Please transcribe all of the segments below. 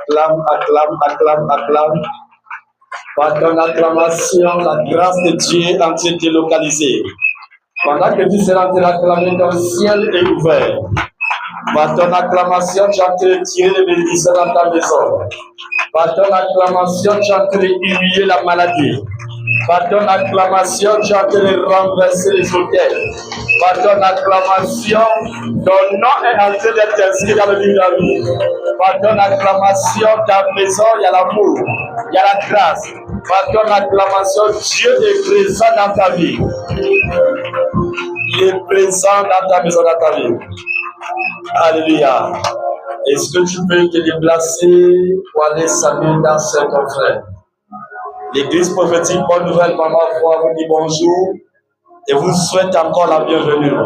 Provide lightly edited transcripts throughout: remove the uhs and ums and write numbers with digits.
Acclame, acclame, acclame, acclame. Par ton acclamation, la grâce de Dieu en train de localiser. Pendant que tu seras en train d'acclamer, ton ciel est ouvert. Par ton acclamation, tu es en train de tirer les bénédictions dans ta maison. Par ton acclamation, tu es en train d'humilier la maladie. Par ton acclamation, tu es en train de renverser les hôtels. Par ton acclamation, ton nom est en train d'être inscrit dans le livre de la vie. Par ton acclamation, ta maison, il y a l'amour, il y a la grâce. Par ton acclamation, Dieu est présent dans ta vie. Il est présent dans ta maison, dans ta vie. Alléluia. Est-ce que tu peux te déplacer pour aller saluer dans ton frère? L'église prophétique Bonne Nouvelle par ma foi vous dit bonjour et vous souhaite encore la bienvenue.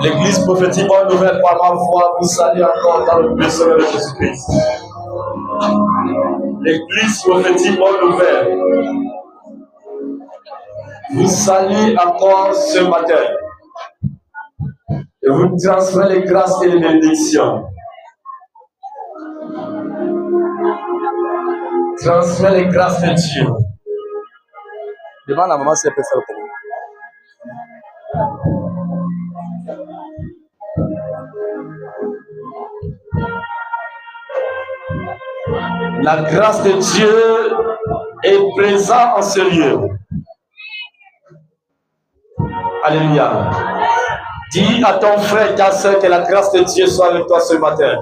L'église prophétique Bonne Nouvelle par ma foi vous salue encore dans le Seigneur de Jésus-Christ. L'église prophétique Bonne Nouvelle vous salue encore ce matin. Et vous transférez les grâces et les bénédictions. Transférez les grâces de Dieu. Demande à maman si elle peut faire pour vous. La grâce de Dieu est présente en ce lieu. Alléluia. Dis à ton frère et ta soeur que la grâce de Dieu soit avec toi ce matin.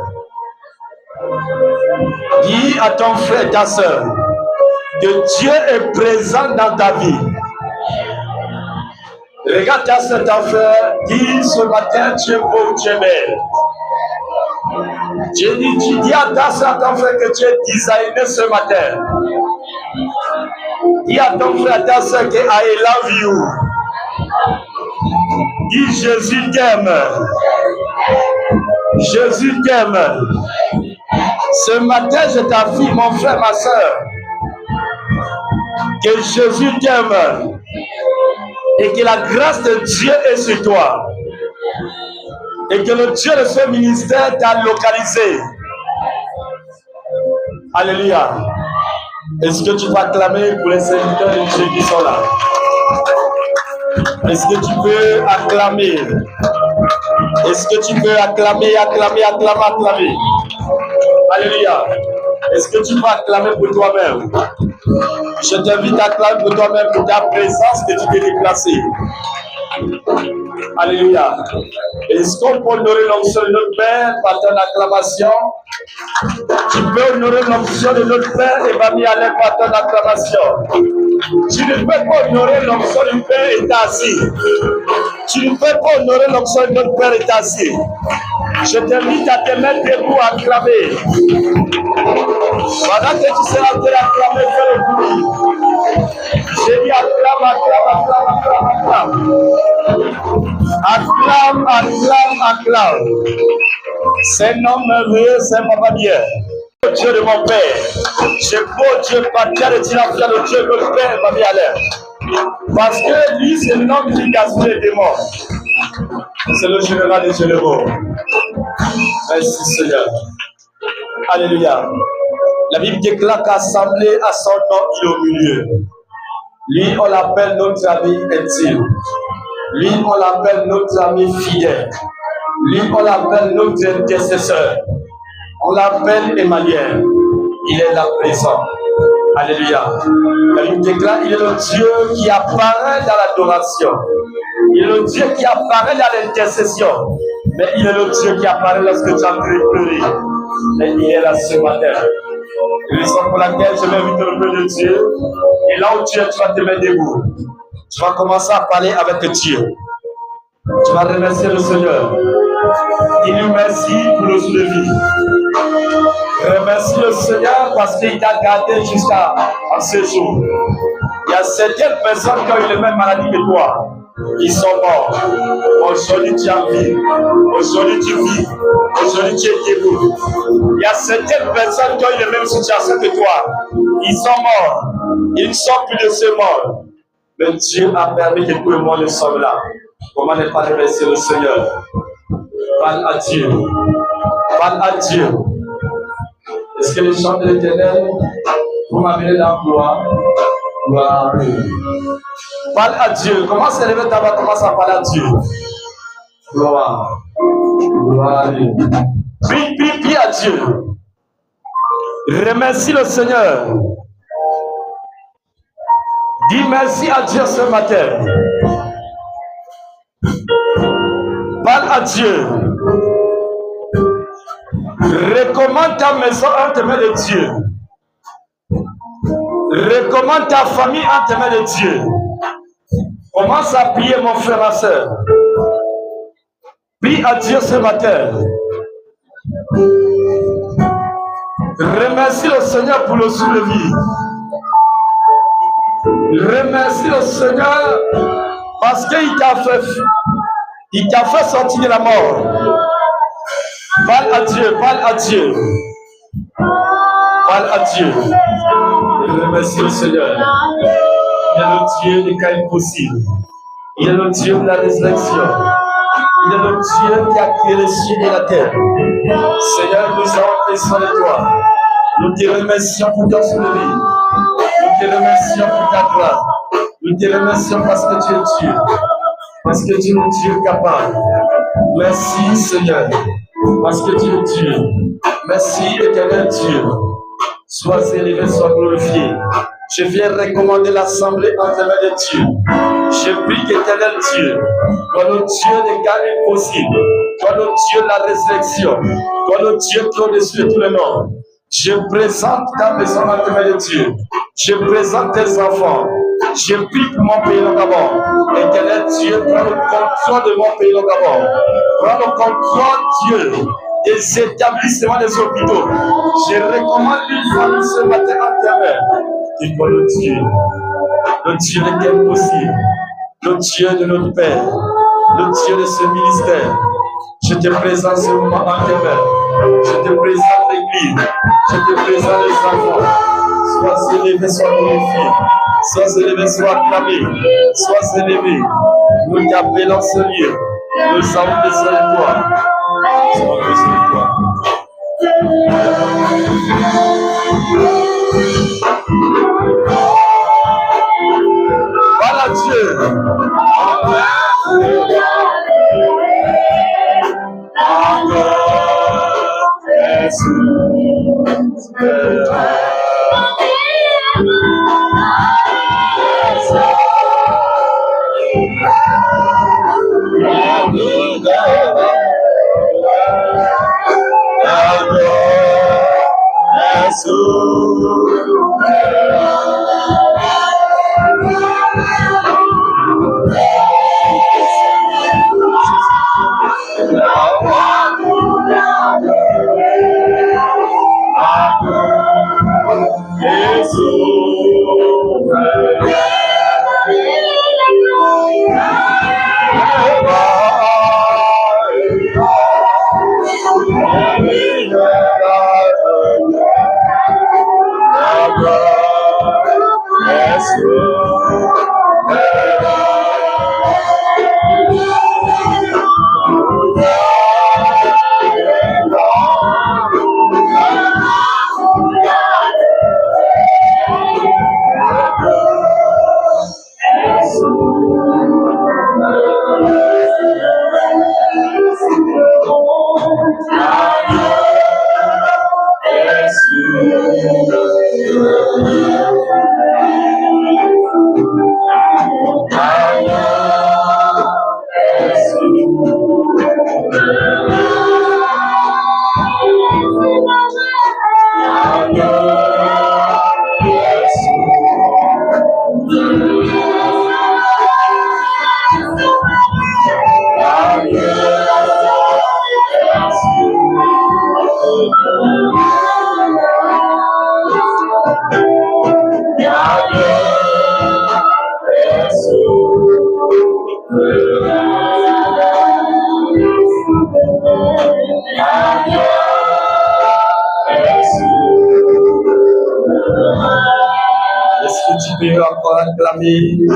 Dis à ton frère et ta soeur que Dieu est présent dans ta vie. Regarde ta soeur, ta frère, dis ce matin, tu es beau, tu es belle. Tu dis à ta soeur, à ton frère que tu es designé ce matin. Dis à ton frère, à ta soeur que I love you. Dis Jésus t'aime. Jésus t'aime. Ce matin, je t'affirme, mon frère, ma soeur, que Jésus t'aime et que la grâce de Dieu est sur toi et que le Dieu de ce ministère t'a localisé. Alléluia. Est-ce que tu vas acclamer pour les serviteurs de Dieu qui sont là? Est-ce que tu peux acclamer? Est-ce que tu peux acclamer, acclamer, acclamer, acclamer? Alléluia. Est-ce que tu peux acclamer pour toi-même? Je t'invite à acclamer pour toi-même pour ta présence que tu t'es déplacé. Alléluia. Est-ce qu'on peut honorer l'onction de notre Père par ton acclamation? Tu peux honorer l'onction de notre Père et Mamie Alain par ton acclamation. Tu ne peux pas honorer l'onction du Père et t'assis. Tu ne peux pas honorer l'onction de notre Père et t'assis. Je t'invite à te mettre debout à acclamer. Pendant que tu seras en train d'acclamer, fais le bruit. J'ai dit acclame, acclame, acclame, acclame, acclame. Acclame, acclame, acclame. C'est un homme merveilleux, c'est un papa bien. Dieu de mon Père, c'est beau Dieu, Patia de Tilapia, le Dieu de notre Père, ma vie à l'air. Parce que lui, c'est l'homme qui gaspille les démons. C'est le général des généraux. Merci Seigneur. Alléluia. La Bible déclare qu'assemblé à son nom, il est au milieu. Lui, on l'appelle notre ami intime. Lui, on l'appelle notre ami fidèle. Lui, on l'appelle notre intercesseur. On l'appelle Emmanuel. Il est là présent. Alléluia. La Bible déclare, il est le Dieu qui apparaît dans l'adoration. Il est le Dieu qui apparaît dans l'intercession. Mais il est le Dieu qui apparaît lorsque tu as pleuré. Mais il est là ce matin. Raison pour laquelle je vais inviter le peuple de Dieu. Et là où tu es, tu vas te mettre debout. Tu vas commencer à parler avec Dieu. Tu vas remercier le Seigneur. Dis-lui merci pour le jour de vie. Remercie le Seigneur parce qu'il t'a gardé jusqu'à ce jour. Il y a certaines personnes qui ont eu les mêmes maladies que toi. Ils sont morts. Aujourd'hui tu as vie. Aujourd'hui tu vis. Aujourd'hui tu es debout. Il y a certaines personnes qui ont eu les mêmes situations que toi. Ils sont morts. Ils ne sont plus de ce monde. Mais Dieu a permis que tout le monde soit là. Comment ne pas remercier le Seigneur? Parle à Dieu. Parle à Dieu. Est-ce que les chants de l'Éternel vont m'amener dans la gloire? Gloire à Dieu. Parle à Dieu. Commence à lever ta voix, commence à parler à Dieu. Gloire. Gloire à Dieu. Prie à Dieu. Remercie le Seigneur. Dis merci à Dieu ce matin. Parle à Dieu. Recommande ta maison entre les mains de Dieu. Recommande ta famille entre les mains de Dieu. Commence à prier, mon frère, ma soeur. Prie à Dieu ce matin. Remercie le Seigneur pour le soulever. Remercie le Seigneur parce qu'il t'a fait sortir de la mort. Parle à Dieu, parle à Dieu. Parle à Dieu. Remercie le Seigneur. Il est le Dieu des cas impossibles. Il est le Dieu de la résurrection. Il est le Dieu qui a créé les cieux et la terre. Seigneur, nous avons besoin de toi. Nous te remercions pour ton soulevé. Nous te remercions pour ta gloire. Nous te remercions parce que tu es Dieu. Parce que tu es Dieu capable. Merci Seigneur. Parce que tu es Dieu. Merci éternel Dieu. Sois élevé, sois glorifié. Je viens recommander l'assemblée entre les mains de Dieu. Je prie qu'éternel Dieu, toi le Dieu des cas impossibles, toi le Dieu de la résurrection, toi le Dieu qui est au-dessus de tous les noms. Je présente ta maison entre les mains de Dieu. Je présente tes enfants. Je prie pour mon pays, le Gabon. Éternel Dieu, prends le contrôle de mon pays, le Gabon. Prends le contrôle, Dieu, des établissements des hôpitaux. Je recommande une famille ce matin en tes mains. Et toi, le Dieu de l'impossible, le Dieu de notre Père, le Dieu de ce ministère. Je te présente ce moment en tes mains. Je te présente l'église. Je te présente les enfants. Sois élevé, sois glorifié. Sois élevé, sois acclamé. Sois élevé. Nous t'appelons ce lieu. Nous avons besoin de toi. Nous avons besoin de toi. Voilà Dieu. Acclamer.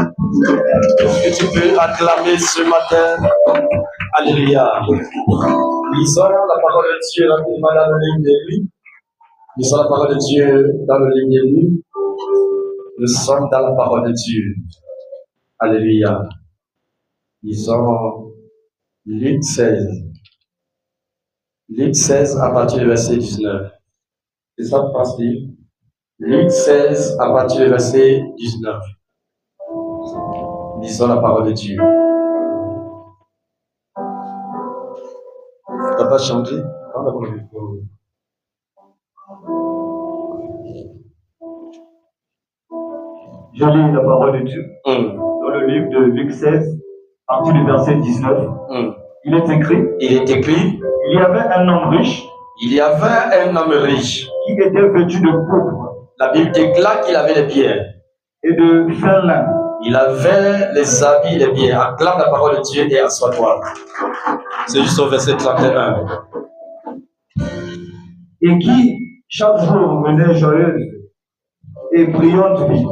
Est-ce que tu peux acclamer ce matin? Alléluia. Lisons la parole de Dieu rapidement dans le livre de lui. Lisons la parole de Dieu dans le livre des Luc. Nous sommes dans la parole de Dieu. Alléluia. Lisons Luc 16. Luc 16 à partir du verset 19. C'est ça que pense dire? Luc 16 à partir du verset 19. Lisons la parole de Dieu. Tu n'as pas chanté? Je lis la parole de Dieu. Dans le livre de Luc 16, à partir du verset 19. Il est écrit, il y avait un homme riche qui était vêtu de pourpre. La Bible déclare qu'il avait les pierres et de fin lin. Il avait les habits, les biens. Acclame la parole de Dieu et assois-toi. C'est juste au verset 31. Et qui, chaque jour, venait joyeuse et brillante vie.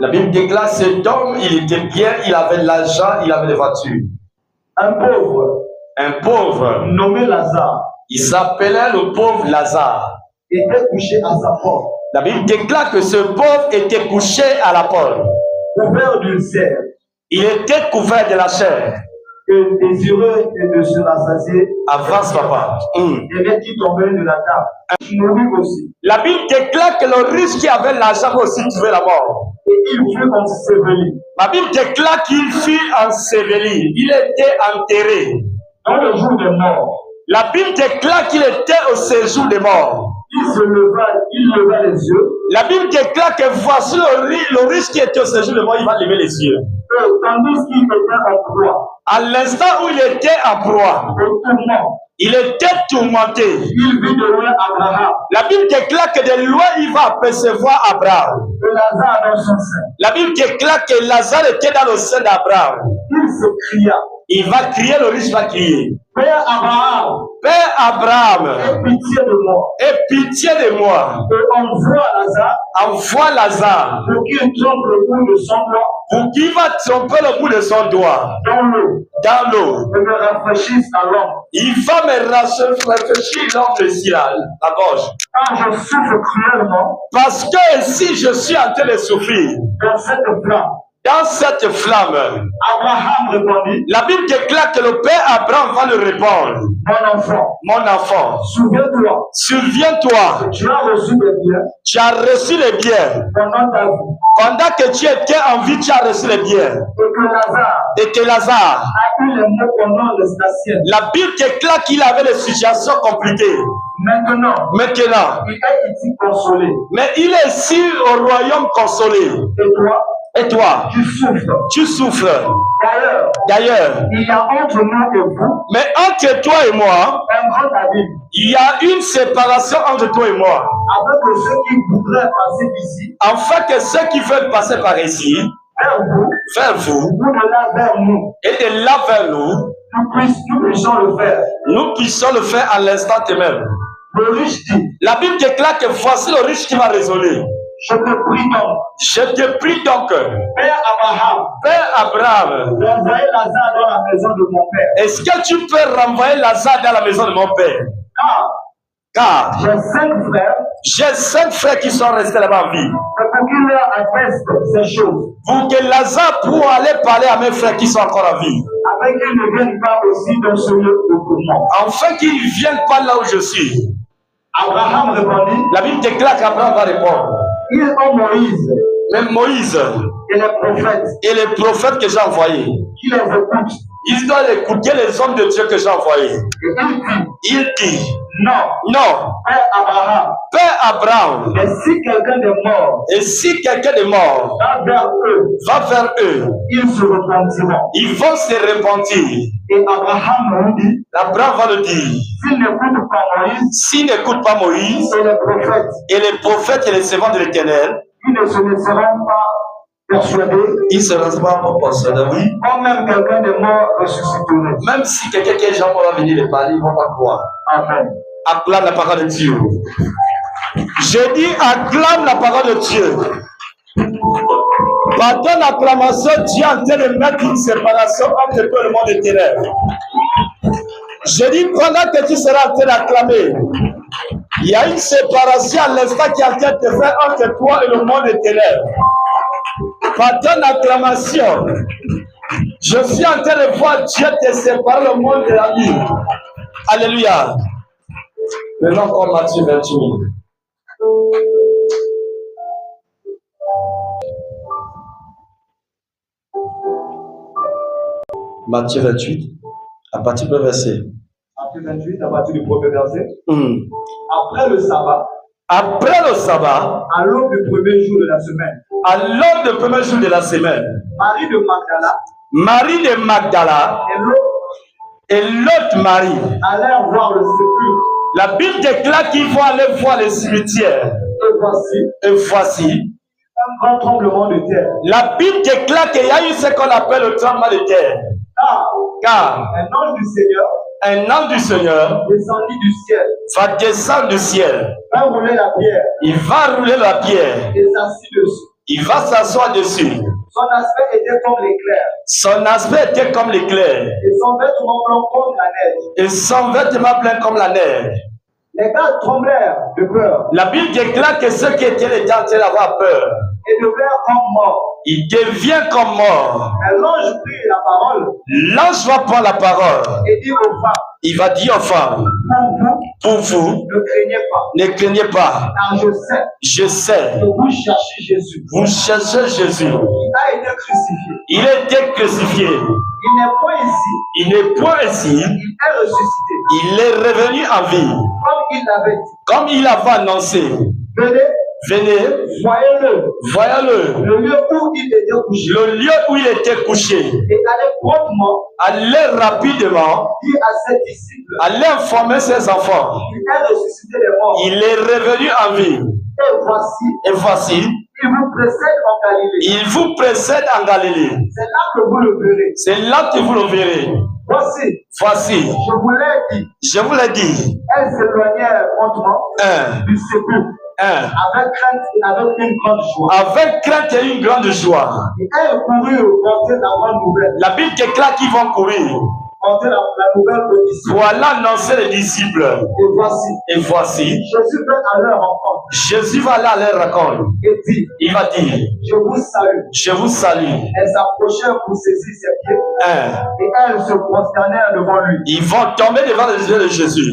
La Bible déclare cet homme, il était bien, il avait l'argent, il avait les voitures. Un pauvre, nommé Lazare, il s'appelait le pauvre Lazare, était couché à sa porte. La Bible déclare que ce pauvre était couché à la porte, couvert d'une serre. Il était couvert de la chair. Et désireux de se rassasier. Avance, papa. Et les qui tombaient de la table. Mourut aussi. La Bible déclare que le riche qui avait l'argent aussi trouvé la mort. Et il fut enseveli. La Bible déclare qu'il fut enseveli. Il était enterré. Dans le jour des morts. La Bible déclare qu'il était au séjour des morts. Il leva les yeux. La Bible déclare que voici le riche qui était au séjour des morts, il va lever les yeux. Tandis qu'il était en proie. À l'instant où il était en proie, il était tourmenté. Il vit de loin Abraham. La Bible déclare que de loin il va apercevoir Abraham. Et Lazare dans son sein. La Bible déclare que Lazare était dans le sein d'Abraham. Il se cria. Il va crier, le riche va crier. Père Abraham. Père Abraham. Aie pitié de moi. Aie pitié de moi. Et envoie Lazare. Pour qu'il trompe le bout de son doigt. Pour qu'il va tromper le bout de son doigt. Dans l'eau. Et me rafraîchisse à l'homme. Il va me rafraîchir l'homme ici, la gorge. Quand je souffre cruellement. Parce que si je suis en train de souffrir. Dans cette flamme. Abraham répondit. La Bible déclare que le père Abraham va lui répondre. Mon enfant. Souviens-toi. Tu as reçu les biens. Tu as reçu les biens. Pendant ta vie. Pendant que tu étais en vie, tu as reçu les biens. Et que Lazare a eu les maux pendant le station. La Bible déclare qu'il avait des situations compliquées. Maintenant, il est ici consolé. Mais il est ici au royaume consolé. Et toi, tu souffres. D'ailleurs, il y a entre nous et vous, mais entre toi et moi, un grand abîme. Il y a une séparation entre toi et moi. Afin que ceux qui voudraient passer ici, afin que ceux qui veulent passer par ici, vers vous, ou de là vers nous, et de là vers nous, nous puissions le faire. Nous puissions le faire à l'instant même. Le riche dit, la Bible déclare que voici le riche qui va raisonner. Je te prie donc, Père Abraham, renvoyer Lazare dans la maison de mon père. Est-ce que tu peux renvoyer Lazare dans la maison de mon père? Car j'ai 5 frères qui sont restés là-bas en vie. Pour qu'il leur atteste ces choses. Pour que Lazare puisse aller parler à mes frères qui sont encore en vie. Afin qu'ils ne viennent pas aussi dans ce lieu de tourment. Enfin qu'ils ne viennent pas là où je suis. Abraham répondit. La Bible déclare qu'Abraham va répondre. Ils ont Moïse. Même Moïse. Et les prophètes. Et les prophètes que j'ai envoyés. Qui les écoutent. Ils doivent écouter les hommes de Dieu que j'ai envoyés. Il dit. Non. Père Abraham. Et si quelqu'un est mort. Va vers eux. Ils se repentiront. Ils vont se repentir. Et Abraham lui dit. Abraham va le dire. S'ils n'écoutent pas Moïse. Et les prophètes et les servants de l'Éternel. Ils ne se laisseront pas persuadés. Ils se laisseront pas persuadés, oui. Quand même quelqu'un de mort ressusciterait. Même si quelqu'un qui est déjà mort va venir les parler, ils ne vont pas croire. Amen. Acclame la parole de Dieu. Je dis acclame la parole de Dieu. Par ton acclamation, Dieu est en train de mettre une séparation entre toi et le monde éternel. Je dis pendant que tu seras en train d'acclamer, Il y a une séparation à l'instant qui est en train de faire entre toi et le monde des ténèbres. Par ton acclamation, je suis en train de voir Dieu te séparer le monde de la vie. Alléluia. Maintenant, comme Matthieu 28. Matthieu 28, à partir du verset. Matthieu 28, à partir du premier verset. Après le sabbat. Après le sabbat. À l'aube du premier jour de la semaine. À l'aube du premier jour de la semaine. Marie de Magdala. Marie de Magdala. Et l'autre Marie. Allèrent voir le sépulcre. La Bible déclare qu'ils vont aller voir le cimetière. Et voici. Un grand tremblement de terre. La Bible déclare qu'il y a eu ce qu'on appelle le tremblement de terre. Car un ange du Seigneur descendit du ciel. Va descendre du ciel. Va rouler la pierre. Il va rouler la pierre. Et s'assit dessus. Il va s'asseoir dessus. Son aspect était comme l'éclair. Son aspect était comme l'éclair. Et son vêtement blanc comme la neige. Et son vêtement blanc comme la neige. Les gars tremblèrent de peur. La Bible déclare que ceux qui étaient les gens allaient avoir peur. Et devinrent comme morts. Il devient comme mort. Mais l'ange prit la parole. L'ange va prendre la parole. Et dit aux femmes. Il va dire aux femmes. Pour vous. Ne craignez pas. Ne craignez pas. Car je sais. Que vous cherchez Jésus. Vous cherchez Jésus. Il a été crucifié. Il a été crucifié. Il n'est point ici. Il n'est point ici. Il est ressuscité. Il est revenu en vie. Comme il l'avait dit. Comme il avait annoncé. Venez. Venez. Voyez-le. Voyez-le. Le lieu où il était couché. Le lieu où il était couché. Et allez promptement. Allez rapidement. Dit à ses disciples. Allez informer ses enfants. Il est ressuscité des morts. Il est revenu en vie. Et voici. Il vous précède en Galilée. Il vous précède en Galilée. C'est là que vous le verrez. C'est là que vous le verrez. Voici. Je vous l'ai dit. Je vous l'ai dit. Elles s'éloignèrent promptement du sépulcre. Avec crainte et avec une grande joie. Avec crainte et une grande joie. Et elles coururent porter la bonne nouvelle. La Bible déclare qu'ils vont courir. Porter la nouvelle aux disciples. Voilà annoncer les disciples. Et voici. Jésus va à leur rencontre. Jésus va aller à leur rencontre. Et dit. Il va dire. Je vous salue. Je vous salue. Elles s'approchèrent pour saisir ses pieds. Et elles se prosternèrent devant lui. Ils vont tomber devant les yeux de Jésus.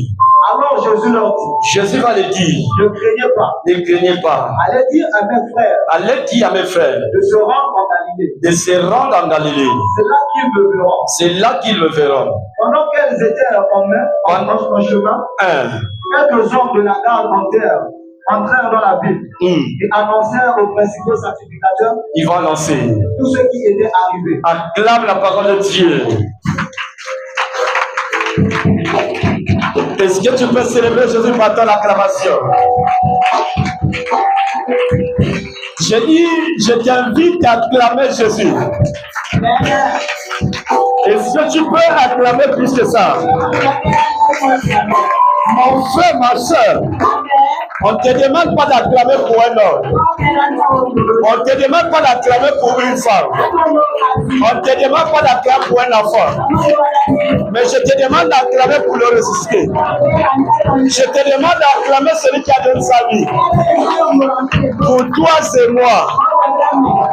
Alors Jésus leur dit. Jésus va leur dire. Ne craignez pas. Ne craignez pas. Allez dire à mes frères. Allez dire à mes frères. De se rendre en Galilée. De se rendre en Galilée. C'est là qu'ils me verront. C'est là qu'ils me verront. Pendant qu'elles étaient en chemin, quelques hommes de la garde entrèrent dans la ville et annoncèrent aux principaux sacrificateurs. Ils vont annoncer tout ce qui était arrivé. Acclame la parole de Dieu. Est-ce que tu peux célébrer Jésus par ton acclamation? Je dis, je t'invite à acclamer Jésus. Est-ce que tu peux acclamer plus que ça? Mon frère, ma soeur, on ne te demande pas d'acclamer pour un homme. On ne te demande pas d'acclamer pour une femme. On ne te demande pas d'acclamer pour un enfant. Mais je te demande d'acclamer pour le ressuscité. Je te demande d'acclamer celui qui a donné sa vie. Pour toi, c'est moi.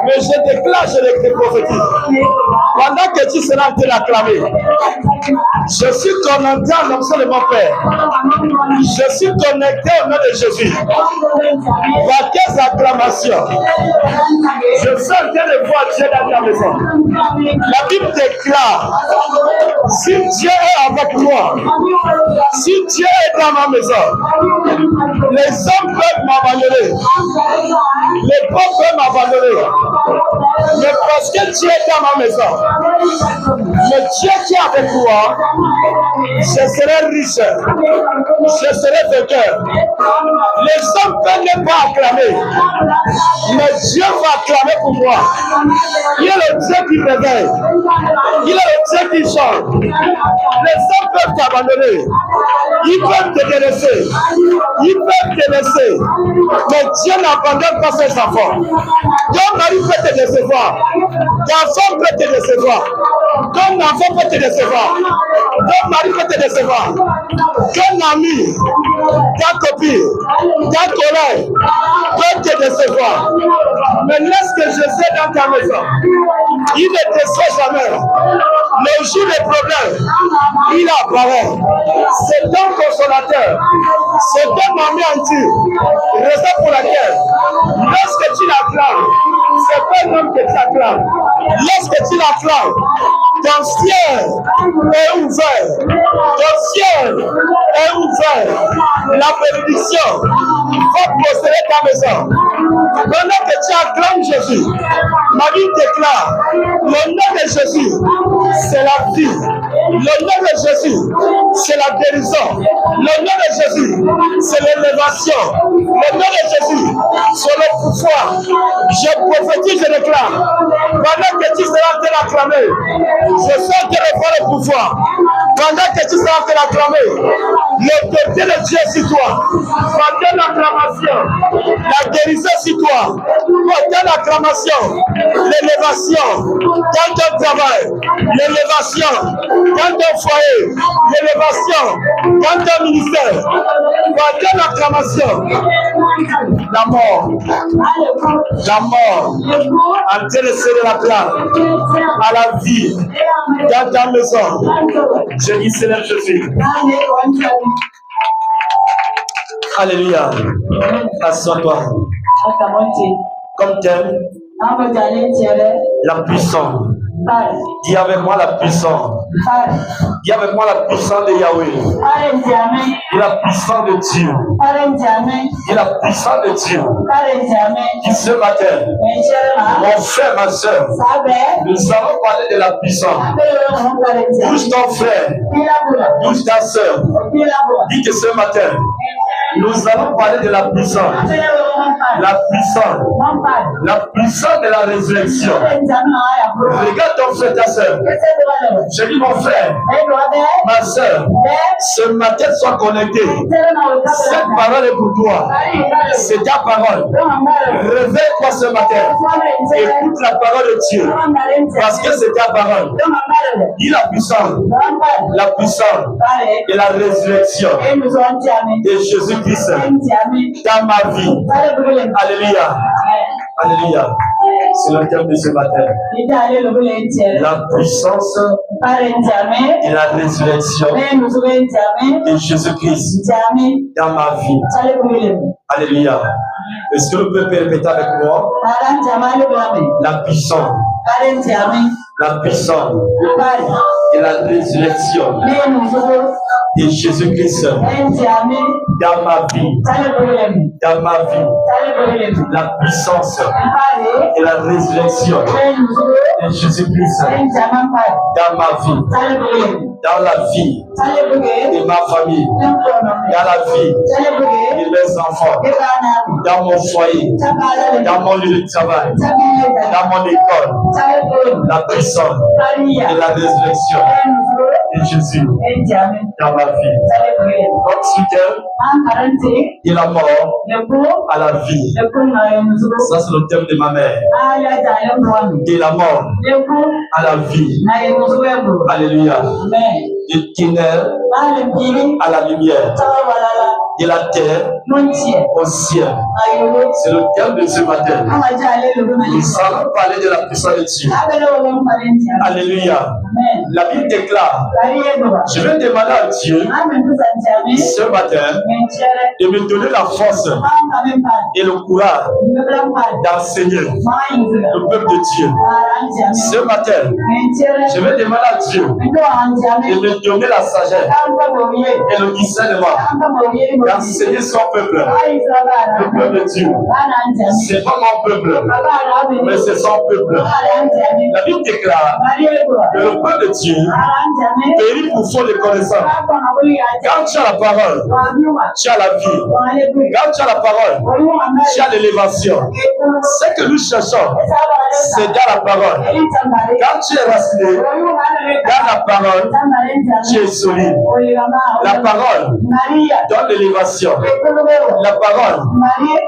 Mais je déclare, je le prophétise. Pendant que tu seras en train d'acclamer, je suis connecté à l'onction de mon Père. Je suis connecté au nom de Jésus. Par tes acclamations, je suis en train de voir Dieu dans ta maison. La Bible déclare, si Dieu est avec moi, si Dieu est dans ma maison, les hommes peuvent m'abandonner, les pauvres peuvent m'abandonner, mais parce que Dieu est dans ma maison, le Dieu qui est avec moi, je serai riche, je serai vainqueur. Les hommes peux ne pas acclamer, mais Dieu va acclamer pour moi. Il est le Dieu qui réveille. Il est le Dieu qui chante. Les hommes peuvent t'abandonner. Ils peuvent te délaisser. Ils peuvent te laisser. Mais Dieu n'abandonne pas ses enfants. Ton mari peut te décevoir. Ton enfant peut te décevoir. Ton enfant peut te décevoir. Ton mari peut te décevoir. Ton ami, ta copine, ta collègue peut te décevoir. Mais laisse que Jésus dans ta maison. Il ne déçoit jamais. Le jour des problèmes, il apparaît. C'est un consolateur. C'est un ami anti. Raison pour laquelle, lorsque tu l'acclames, c'est pas un homme que tu acclames. Lorsque tu l'acclames, ton ciel est ouvert. Ton ciel est ouvert. La bénédiction va posséder ta maison. Pendant que tu acclames Jésus, ma vie déclare, le nom de Jésus, c'est la vie. Le nom de Jésus, c'est la guérison. Le nom de Jésus, c'est l'élévation. Le nom de Jésus, c'est le pouvoir. Je prophétise, je déclare. Pendant que tu seras en train d'acclamer, je sens que le pouvoir. Pendant que tu seras en train d'acclamer, l'autorité de Dieu sur toi. Pendant l'acclamation, la guérison sur toi. Pendant l'acclamation, l'élévation dans ton travail, l'élévation dans ton foyer, l'élévation dans ton ministère. Pendant l'acclamation, la mort, en train de serrer la place à la vie dans ta maison. Je dis Seigneur Jésus. Alléluia. Assois-toi. Comme t'aimes la puissance. Dis avec moi la puissance. Dis avec moi la puissance de Yahweh. Dis la puissance de Dieu. Dis la puissance de Dieu. Dis ce matin, mon frère, ma soeur, nous allons parler de la puissance. Touche ton frère, touche ta soeur. Dis que ce matin, nous allons parler de la puissance. La puissance de la résurrection. Regarde ton frère, ta soeur. Je dis mon frère, ma soeur, ce matin sois connecté. Cette parole est pour toi. C'est ta parole. Réveille-toi ce matin. Écoute la parole de Dieu. Parce que c'est ta parole. Dis la puissance. La puissance de la résurrection de Jésus-Christ dans ma vie. Alléluia. Alléluia. C'est le thème de ce matin. La puissance et la résurrection de Jésus-Christ dans ma vie. Alléluia. Est-ce que vous pouvez répéter avec moi? La puissance. La puissance et la résurrection de Jésus-Christ dans ma vie. Dans ma vie. La puissance et la résurrection de Jésus-Christ dans ma vie. Dans la vie de ma famille. Dans la vie de mes enfants. Dans mon foyer. Dans mon lieu de travail. Dans mon école. La puissance et la résurrection de Jésus dans ma vie. Comme soutien de la mort à la vie. Ça, c'est le thème de ma mère. De la mort à la vie. Alléluia. Du ténèbres à la lumière. De la terre au ciel. C'est le thème de ce matin. Nous allons parler de la puissance de Dieu. Alléluia. La Bible déclare, je vais demander à Dieu ce matin de me donner la force et le courage d'enseigner le peuple de Dieu. Ce matin, je vais demander à Dieu de me donner la sagesse et le discernement d'enseigner son peuple. Le peuple de Dieu. C'est pas mon peuple, mais c'est son peuple. La Bible déclare que le peuple de Dieu périt pour faute de connaissance. Quand tu as la parole, tu as la vie. Quand tu as la parole, tu as l'élévation. Ce que nous cherchons, c'est dans la parole. Quand tu es raciné dans la parole, tu es solide. La parole donne l'élévation. La parole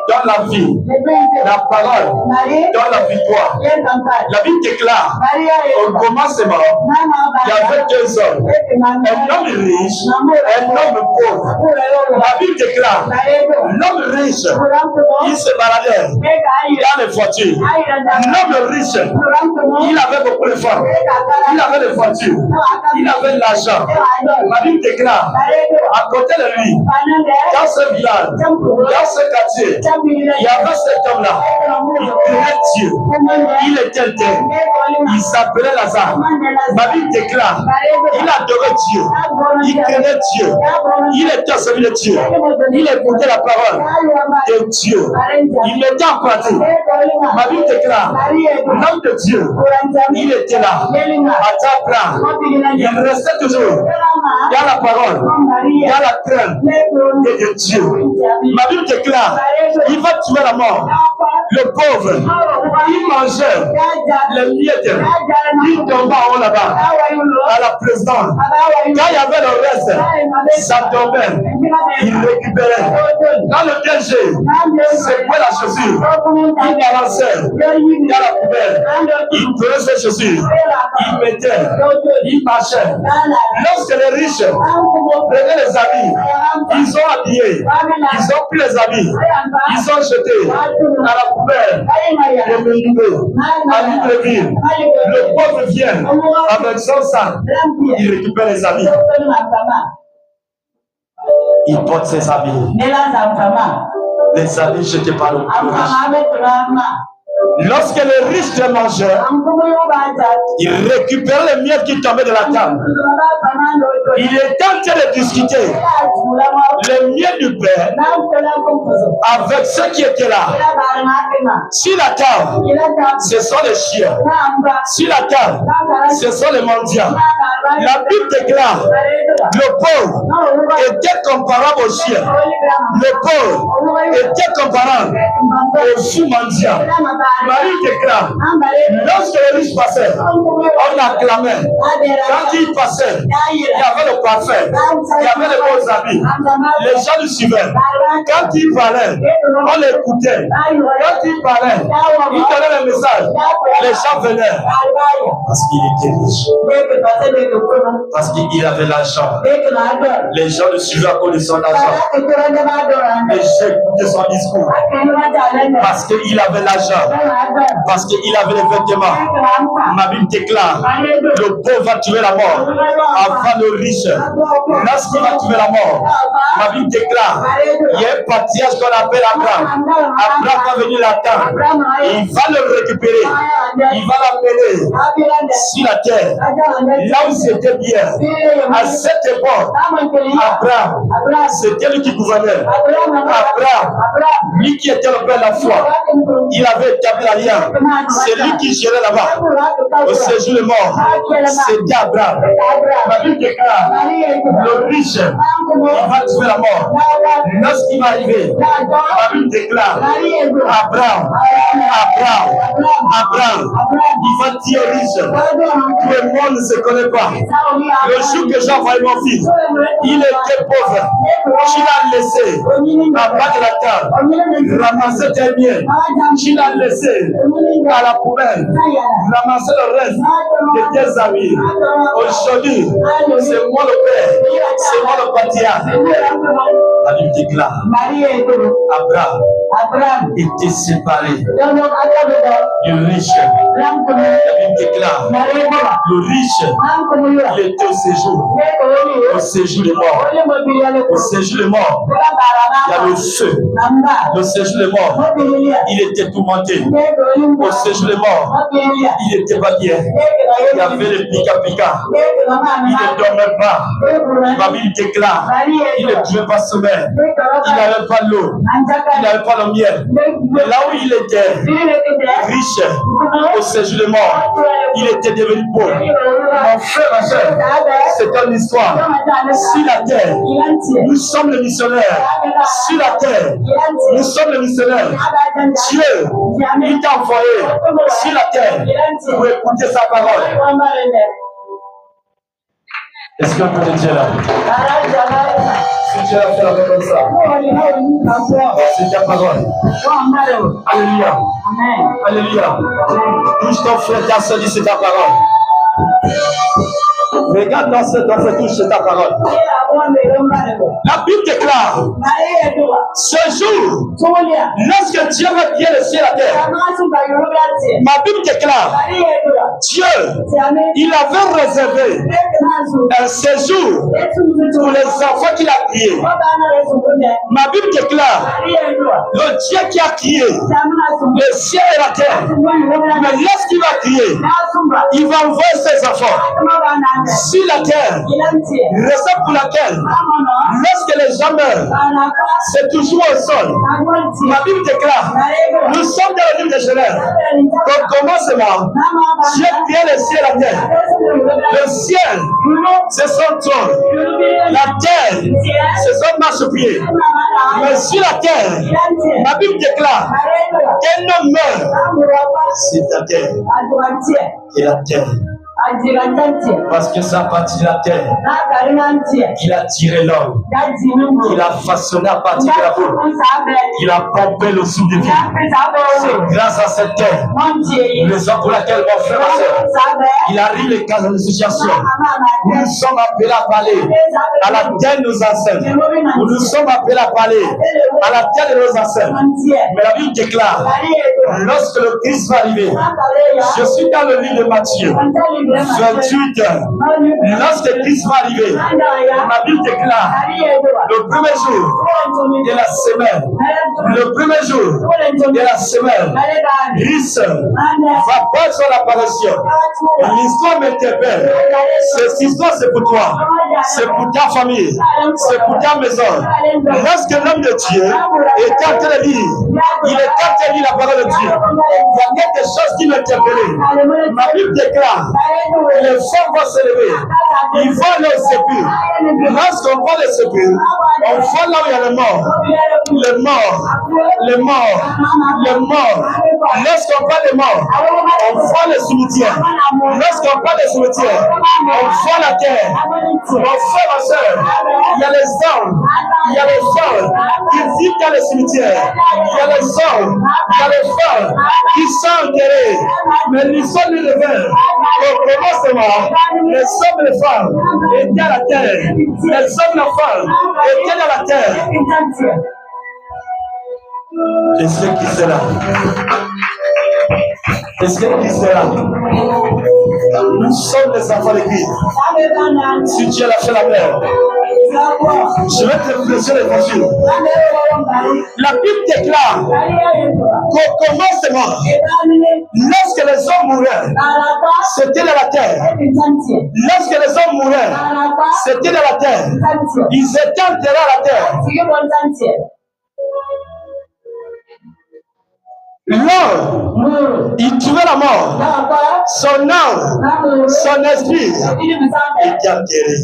donne la vie. La parole donne la victoire. La Bible déclare au commencement, il y avait deux hommes, un homme riche, un homme pauvre. La Bible déclare, l'homme riche, il se baladait dans les voitures. L'homme riche, il avait beaucoup de femmes, il avait des voitures, il avait de l'argent. La Bible déclare, à côté de lui, dans ce village, dans ce quartier, il y avait cet homme-là. Il craignait Dieu. Il était interne. Il s'appelait Lazare. La Bible déclare, il adorait Dieu. Il craignait Dieu. Il était au service de Dieu. Il écoutait la parole de Dieu. Il mettait en pratique. La Bible déclare, l'homme de Dieu, il était là. À ta place. Il restait toujours dans la parole, dans la crainte de Dieu. La Bible déclare, il va tuer la mort. Le pauvre, il mangeait les miettes. Il tombait en haut là-bas, à la présidence. Quand il y avait le reste, ça tombait. Il récupérait. Quand le DG secouait la chaussure, il balançait dans la poubelle. Il prenait ses chaussures. Il mettait. Il marchait. Lorsque les riches prenaient les habits, ils ont habillé. Ils ont pris les habits. Ils ont jeté à la poubelle. Les mendiants, à Libreville. Le pauvre vient avec son sang. Il récupère les habits. Il porte ses habits. Les habits jetés par le riche. Lorsque les riches mangeaient, ils récupéraient les miettes qui tombaient de la table. Il était en train de discuter les miettes du Père avec ceux qui étaient là. Si la table, ce sont les chiens. Si la table, ce sont les mendiants. La Bible déclare, le pauvre était comparable aux chiens. Le pauvre était comparable aux fous mendiants. Marie déclare, lorsque les riches passaient, on acclamait. Quand ils passaient, il y avait le parfait, il y avait les beaux habits. Les gens le suivaient. Quand ils parlaient, on l'écoutait. Quand ils parlaient, ils donnaient le message. Les gens venaient. Parce qu'il était riche. Parce qu'il avait l'argent. Les gens le suivaient à cause de son argent. Et j'ai écouté son discours. Parce qu'il avait l'argent. Parce qu'il avait les vêtements. Ma Bible déclare, le pauvre va tuer la mort avant le riche. Lorsqu'il va tuer la mort, ma Bible déclare, il y a un patriarche qu'on appelle Abraham. Abraham va venir l'attendre. Il va le récupérer. Il va l'amener sur la terre. Là où c'était bien. À cette époque, Abraham, c'était lui qui gouvernait. Abraham, lui qui était le père de la foi, il avait établi l'alliance. C'est lui qui gérait là-bas. Au séjour de mort, c'était Abraham. Ma Bible déclare, le riche, il va tuer la mort. Lorsqu'il va arriver, ma Bible déclare, Abraham, il va dire au riche, tout le monde ne se connaît pas. Le jour que j'ai envoyé mon fils, il était pauvre. Tu l'as laissé à bas de la table, ramasser tes biens. Tu l'as laissé à la poubelle, ramasser le reste de tes amis. Aujourd'hui, c'est moi le Père, c'est moi le patriarche. La Bible déclare, Abraham, était séparé du riche. La Bible déclare le riche, il était au séjour des morts. Au séjour des morts, il y a le feu. Le séjour des morts, il était tourmenté. Au séjour des morts, il n'était pas bien. Il y avait le pica-pica. Il ne dormait pas. La Bible déclare, il ne pouvait pas se mettre. Il n'avait pas l'eau. Il n'avait pas le miel. Mais là où il était riche, au séjour des morts, il était devenu pauvre. Mon frère, ma soeur, c'est une histoire. Sur la terre, nous sommes les missionnaires. Sur la terre, nous sommes les missionnaires. Dieu, il t'a envoyé sur la terre pour écouter sa parole. Est-ce que vous pouvez dire là? Si Dieu a fait la main comme ça, c'est ta parole. Alléluia. Alléluia. Touche ton frère, ta soeur, dit c'est ta parole. Regarde dans cette offre, touche ta parole. La Bible déclare ce jour, lorsque Dieu va créer le ciel et la terre, ma Bible déclare Dieu, il avait réservé un séjour pour les enfants qu'il a créés. Ma Bible déclare le Dieu qui a créé le ciel et la terre, mais lorsqu'il va créer, il va envoyer ses enfants sur la terre, raison pour laquelle lorsque les gens meurent, c'est toujours au sol. Ma Bible déclare, nous sommes dans le livre de Genèse. Au commencement, Dieu créé le ciel et la terre. Le ciel, c'est son trône. La terre, c'est son marchepied. Mais sur la terre, ma Bible déclare qu'un homme meurt, c'est la terre. Et la terre. Parce que ça partit de la terre. Il a tiré l'homme. Il a façonné à partir de la peau. Il a pompé le souffle de vie. C'est grâce à cette terre, raison pour laquelle mon frère et soeur, il arrive les cas de situation. Nous sommes appelés à parler à la terre de nos ancêtres. Nous sommes appelés à parler à la terre de nos ancêtres. Mais la Bible déclare, lorsque le Christ va arriver, je suis dans le livre de Matthieu 28, lorsque Christ va arriver, ma Bible déclare le premier jour de la semaine, le premier jour de la semaine, Christ va prendre son apparition. L'histoire m'interpelle. Cette histoire, c'est pour toi, c'est pour ta famille, c'est pour ta maison. Lorsque l'homme de Dieu est en train de lire, il est en train de lire la parole de Dieu, il y a quelque chose qui m'interpelle. Ma Bible déclare les femmes vont se lever, ils vont aller au sépulcre. Lorsqu'on va au sépulcre, on voit là où il y a les morts. Les morts, les morts, les morts. Lorsqu'on parle des morts, on voit le cimetière. Lorsqu'on parle des cimetières, on voit la terre. Mon frère, ma soeur, il y a les hommes, il y a les femmes qui vivent dans les cimetières. Il y a les hommes, il y a les femmes qui sont enterrés. Mais nous sommes élevés. Au commencement, les hommes et les femmes étaient à la terre. Les hommes et les femmes étaient dans la terre. Est-ce qui sera? Est-ce qui sera? Nous sommes les enfants de Christ. Si Dieu a fait la mer, je vais te prêcher l'évangile. La Bible déclare qu'au commencement, lorsque les hommes mouraient, c'était dans la terre. Lorsque les hommes mouraient, c'était dans la terre. Ils étaient enterrés à la terre. L'homme, il tuait la mort. Son âme, son esprit était enterré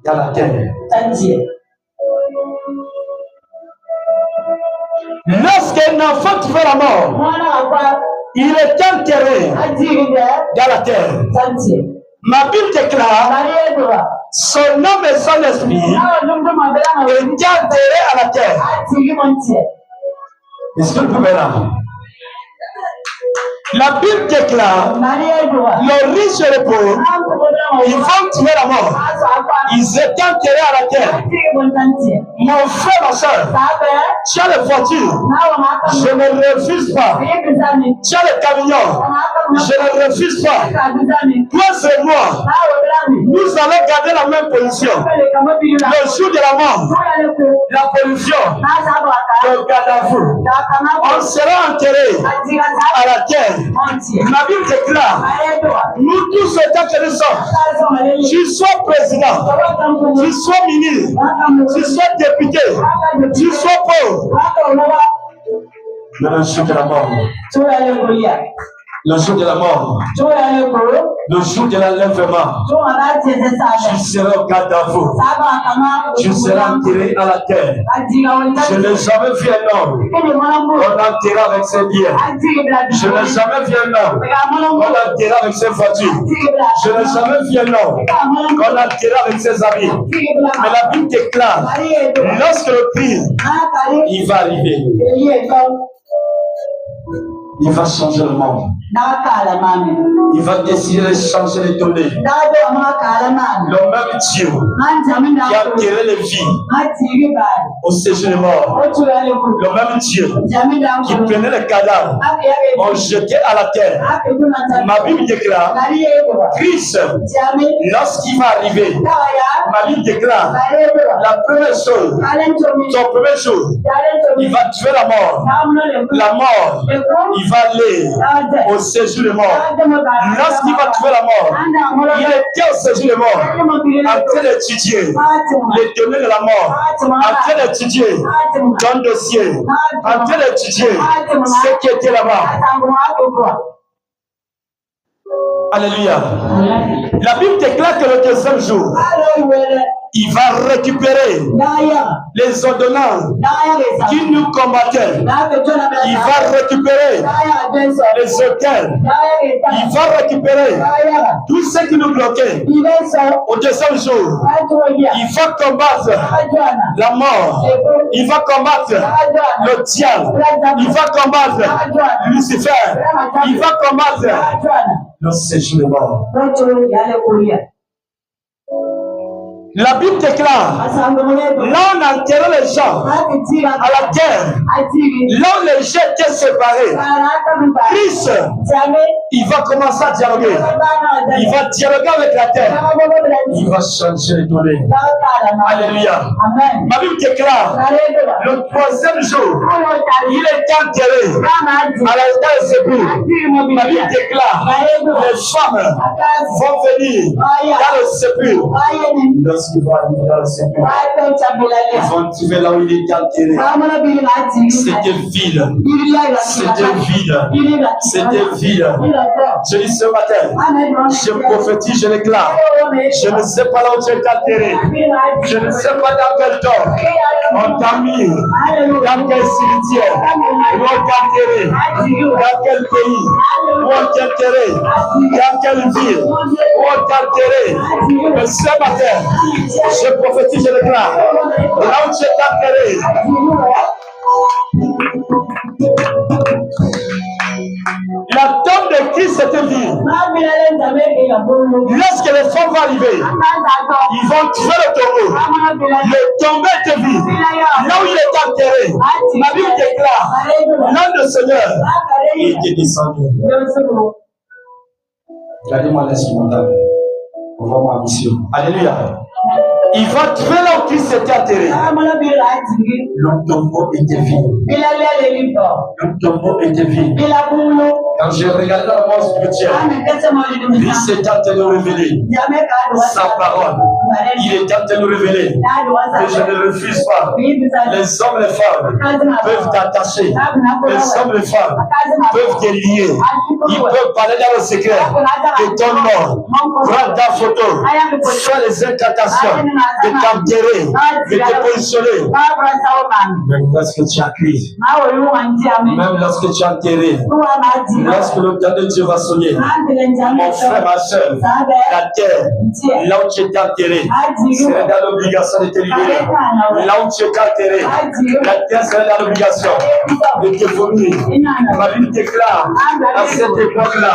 dans la terre. Lorsqu'un enfant tuait la mort, il est enterré dans la terre. Ma Bible déclare son âme et son esprit étaient enterrés à la terre. Est-ce que vous pouvez là? La Bible déclare, le riche et le pauvre, ils vont tuer la mort. Ils étaient enterrés à la terre. Mon frère, ma soeur, tu as les voitures, je ne refuse pas. Tu as les camions, je ne refuse pas. Toi et moi, nous allons garder la même position. Le jour de la mort, la pollution, le gadavou, on sera enterrés à la terre. La Bible déclare, nous tous autant que nous sommes, tu sois président, tu sois ministre, tu sois député, tu sois pauvre. Le jour de la mort, le jour de la mort, le jour de l'enlèvement, tu seras au cadavre, tu seras enterré à la terre. Je n'ai jamais vu un homme qu'on enterra avec ses biens. Je n'ai jamais vu un homme qu'on enterra avec ses voitures. Je n'ai jamais vu un homme qu'on enterra avec ses amis. Mais la Bible déclare, lorsque le prix, il va arriver. Il va changer le monde. Il va décider de changer les données. Le même Dieu qui a enterré les vies au séjour des morts. Le même Dieu qui prenait les cadavres, on jetait à la terre. Ma Bible déclare, Christ, lorsqu'il va arriver, ma Bible déclare, la première chose, son premier jour, il va tuer la mort. La mort, il va aller au séjour des morts. Lorsqu'il va tuer la mort, il était au séjour des morts, en train d'étudier les données de la mort, en train d'étudier ton dossier, en train d'étudier ce qui était là-bas. Alléluia. La Bible déclare que le deuxième jour, il va récupérer les ordonnances qui nous combattaient. Il va récupérer les hôtels. Il va récupérer tout ce qui nous bloquait. Au deuxième jour, il va combattre la mort. Il va combattre le diable. Il va combattre Lucifer. Il va combattre le séjour des morts. La Bible déclare, là on enterrait les gens à la terre, là où les gens étaient séparés. Christ, il va commencer à dialoguer. Il va dialoguer avec la terre. Il va changer les données. Alléluia. Ma Bible déclare, le troisième jour, il est enterré à la sépulcre. Ma Bible déclare, les femmes vont venir dans le sépulcre. Lorsqu'ils vont arriver dans le sépulcre, ils vont trouver là où il est enterré. C'était vide. C'était vide. C'était vide. Je dis ce matin, je prophétise, je déclare. Je ne sais pas là où tu es enterré. Je ne sais pas dans quel temps on t'a mis, dans quel cimetière, où on t'a enterré, dans quel pays, où on t'a enterré, dans quelle ville, où on t'a enterré. Mais ce matin, je prophétise, je déclare, là où tu es enterré, la tombe de Christ était vide. Lorsque les femmes vont arriver, ils vont tuer le tombeau. Le tombeau était vide. Là où il est enterré, la Bible déclare, l'homme de Seigneur, il était descendu. Regardez-moi l'instrumental. On va voir ma mission. Alléluia. Il va tuer là où Christ était enterré. Le tombeau était vide. Le tombeau était vide. Quand j'ai regardé dans le monde spirituel, Christ est en train de révéler sa parole. Il est en train de révéler que je ne refuse pas. Les hommes et les femmes peuvent t'attacher. Les hommes et les femmes peuvent te lier. Ils peuvent parler dans le secret de ton nom. Prends ta photo. Fais les incantations. De t'enterrer. De te positionner. Même lorsque tu as crié. Même lorsque tu as enterré. Lorsque le temps de Dieu va sonner, mon frère, ma soeur, la terre, là où tu es enterré, serait dans l'obligation de te libérer. Là où tu es enterré, la terre serait dans l'obligation de te vomir. Ma Bible déclare à cette époque-là,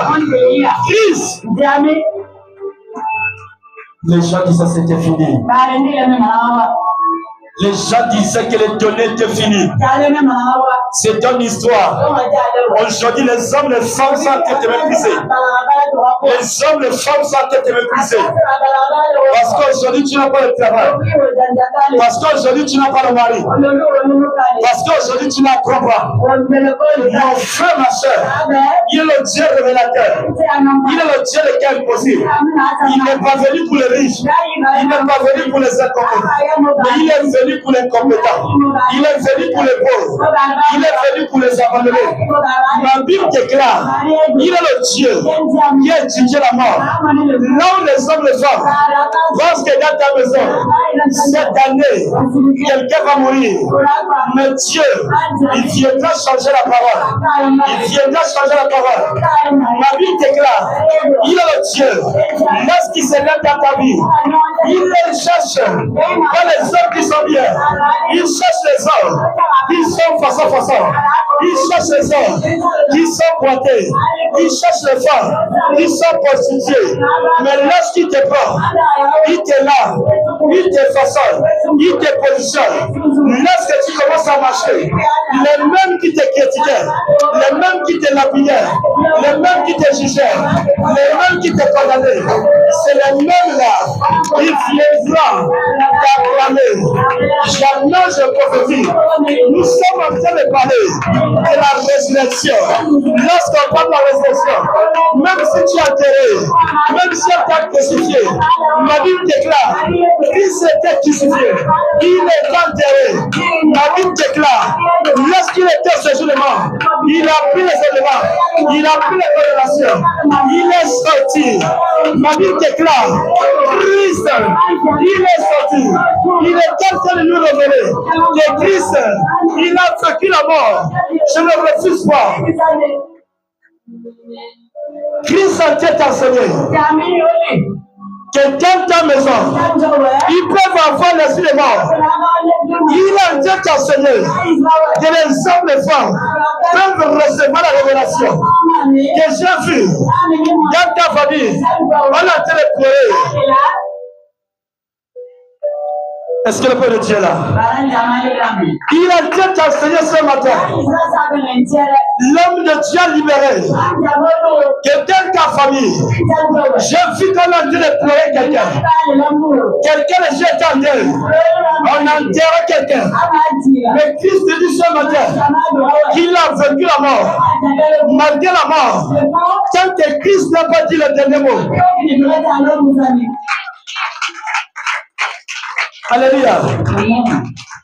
Christ, les gens disaient que c'était fini. Les gens disaient que les données étaient finies. C'est une histoire. Aujourd'hui, les hommes, les femmes sont en train de mépriser. Les hommes, les femmes sont en train de mépriser. Parce qu'aujourd'hui, tu n'as pas de travail. Parce qu'aujourd'hui, tu n'as pas de mari. Parce qu'aujourd'hui, tu n'as pas. Mon frère, ma soeur, il est le Dieu révélateur. Il est le Dieu de cas impossible. Il n'est pas venu pour les riches. Il n'est pas venu pour les incompétents. Mais il est venu pour les compétents. Il est venu pour les pauvres. Il est venu pour les abandonnés. Ma Bible déclare, il est le Dieu qui a étudié la mort. Là où les hommes, les femmes, pensent que dans ta maison, cette année, quelqu'un va mourir. Mais Dieu, il viendra changer la parole. Il viendra changer la parole. Ma Bible déclare, il est le Dieu. Lorsqu'il se lève dans ta vie, il les cherche. Pas les hommes qui sont bien. Il cherche les hommes qui sont façon. Il cherche les hommes qui sont pointés. Il cherche les femmes qui sont prostituées. Mais lorsqu'il te prend, il te lave, il te façonne, il te positionne. Lorsque tu commences à marcher, les mêmes qui te critiquaient, les mêmes qui te lapidaient, les mêmes qui te jugeaient, les mêmes qui te condamnaient, c'est les mêmes là qui viendront t'acclamer. Jamais je prophétise. Nous sommes en train de parler de la résurrection. Lorsqu'on parle de la résurrection, même si tu es enterré, même si on t'a crucifié, ma Bible déclare qu'il s'était crucifié, il est enterré. Ma Bible déclare, lorsqu'il était au séjour de mort, il a pris les éléments, il a pris les révélations, il est sorti. Ma Bible déclare, Christ, il est sorti. Il est en train de nous révéler que Christ, il a vaincu la mort. Je ne refuse pas. Christ en tête enseigné que dans ta maison, ils peuvent avoir l'esprit de mort. Il a en tête enseigné que les hommes et les femmes peuvent recevoir la révélation. Que j'ai vu dans ta famille, on a en train de pleurer. Est-ce que le Père de Dieu est là? Il a été enseigné ce matin. L'homme de Dieu a libéré. Que dans ta famille, j'ai vu qu'on a en train de pleurer quelqu'un. Quelqu'un de Dieu est en deuil. On a enterré quelqu'un. Mais Christ dit ce matin qu'il a vaincu la mort. Malgré la mort, tant que Christ n'a pas dit le dernier mot. Alléluia.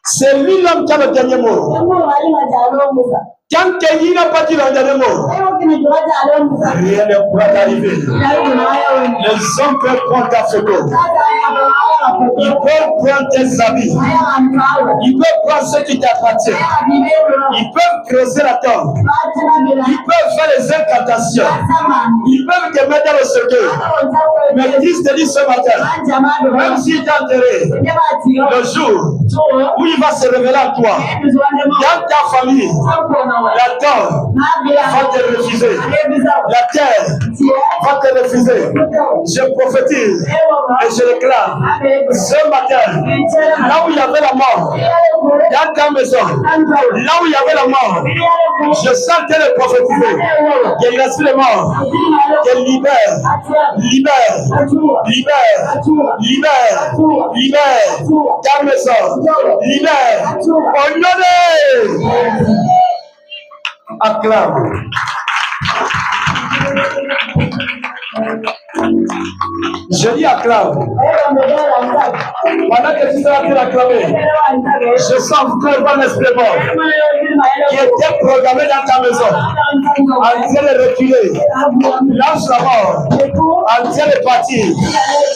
C'est lui l'homme qui a le dernier mot. Quand il n'a pas dit le dernier mot, rien ne pourra t'arriver. Les hommes peuvent prendre ta photo. Ils peuvent prendre tes habits. Ils peuvent prendre ce qui t'appartient. Ils peuvent creuser la tombe. Ils peuvent faire les incantations. Ils peuvent te mettre dans le cercueil. Mais Christ te dit ce matin, même s'il t'a enterré, le jour où il va se révéler à toi, dans ta famille, la tombe va te refuser. La terre va te refuser. Je prophétise et je déclare ce matin, là où il y avait la mort, dans ta maison, là où il y avait la mort, je sentais le prophétiser. Que l'esprit de mort, que libère, libère ta maison, libère, honoré. Acclame. Je dis acclame. Pendant que tu seras en train d'acclamer, je sens vraiment l'esprit mort qui était programmé dans ta maison, en train de reculer, lâche la mort, en train de partir,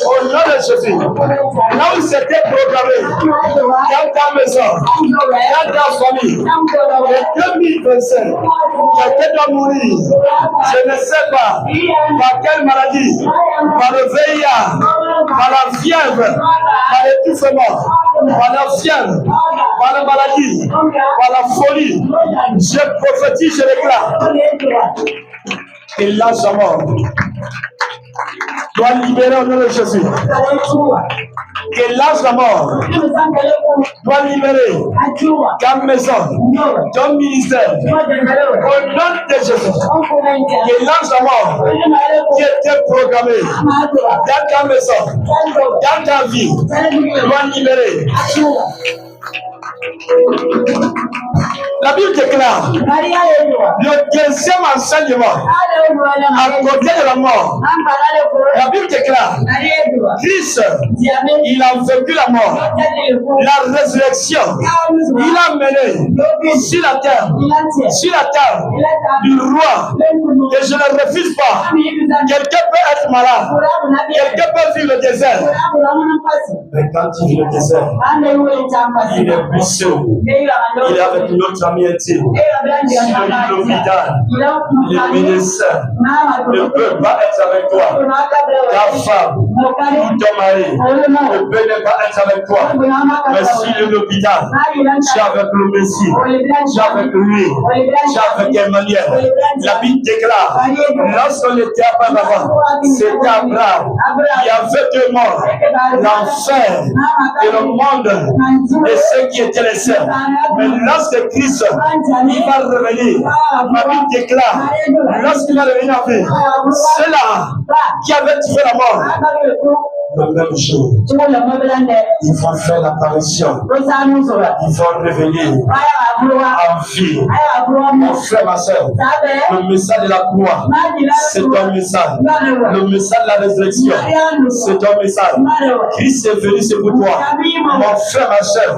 au nom de Jésus. Là où c'était programmé, dans ta maison, dans ta famille, en 2025, quelqu'un doit mourir, je ne sais pas, par quelle maladie, par le VIH, par la fièvre, par l'étouffement, par la fièvre, par la maladie, par la folie. Je prophétise, je déclare. Et lâche la mort. Doit libérer au nom de Jésus. Que lâche la mort. Doit libérer ta maison, ton ministère. Au nom de Jésus. Que lâche la mort qui était programmée dans ta maison, dans ta vie. Doit libérer. La Bible déclare le deuxième enseignement à côté de la mort. La Bible déclare Christ, il a vaincu la mort, la résurrection. Il a mené sur la terre du roi. Et je ne refuse pas. Quelqu'un peut être malade, quelqu'un peut vivre le désert. Mais quand il vit le désert, il est puissant. Il est avec notre ami intime. Si le livre vital, les ministères ne peuvent pas être avec toi. Ta femme ou ton mari ne peut pas être avec toi. Mais si l'hôpital, tu es avec le Messie, tu es avec lui, tu es avec Emmanuel. La Bible déclare, lorsqu'on était avant, c'était Abraham. Il y avait deux mondes, l'enfer et le monde, et ceux qui étaient les saints. Mais lorsque Christ, il va revenir, la Bible déclare, lorsqu'il va revenir en vie, ceux-là qui avaient tué la mort, le même jour, ils vont faire l'apparition, ils vont revenir en vie. Mon frère, ma soeur, le message de la croix, c'est un message. Le message de la résurrection, c'est un message. Christ est venu, c'est pour toi. Mon frère, ma soeur,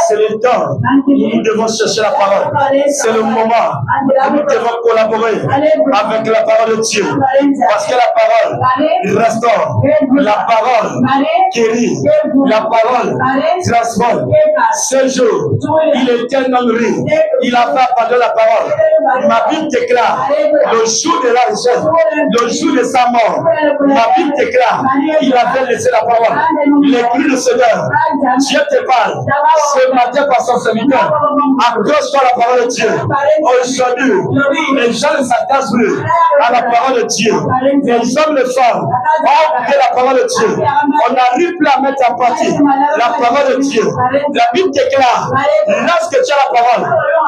c'est le temps où nous devons chercher la parole. C'est le moment où nous devons collaborer avec la parole de Dieu. Parce que la parole restaure, la parole guérit, la parole transforme. Ce jour, il était un homme riche. Il a fait pardonner la parole. Ma Bible déclare le jour de la richesse, le jour de sa mort. Ma Bible déclare il avait laissé la parole. L'écrit de Seigneur, Dieu te parle ce matin par son serviteur. Accroche-toi à la parole de Dieu. Aujourd'hui, les gens ne s'attachent plus à la parole de Dieu. Les hommes et les femmes ont oublié la parole de Dieu. On n'arrive plus à mettre en pratique la parole de Dieu. La Bible déclare, lorsque tu as la parole,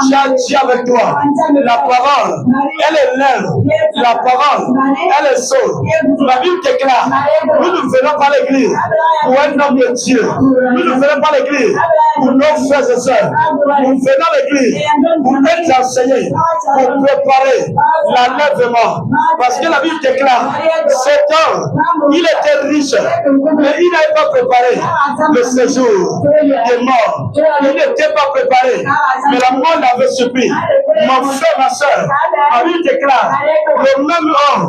tu as Dieu avec toi. La parole, elle est lèvre. La parole, elle est sauve. La Bible déclare, nous ne venons pas à l'église pour un homme de Dieu. Nous ne venons pas à l'église pour nos frères et sœurs. Nous venons à l'église pour être enseignés, pour préparer l'enlèvement. Parce que la Bible déclare, cet homme, il était riche, mais il n'avait pas préparé le séjour des morts. Il n'était pas préparé, mais la mort l'avait surpris. Mon frère, ma soeur, la Bible déclare, le même homme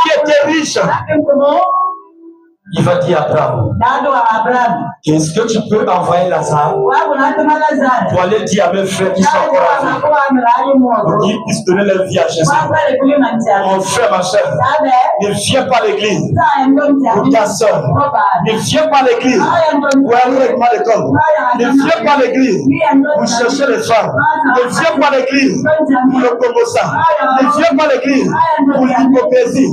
qui était riche, il va dire à Abraham, qu'est-ce que tu peux envoyer Lazare pour aller dire à mes frères qui sont encore en vie, pour qu'ils puissent donner leur vie à Jésus. Mon frère, ma soeur, ne viens pas à l'église pour ta soeur. Ne viens pas à l'église pour un règlement de compte. Ne viens pas à l'église pour chercher les femmes. Ne viens pas à l'église pour le commotion. Ne viens pas à l'église pour l'hypocrisie.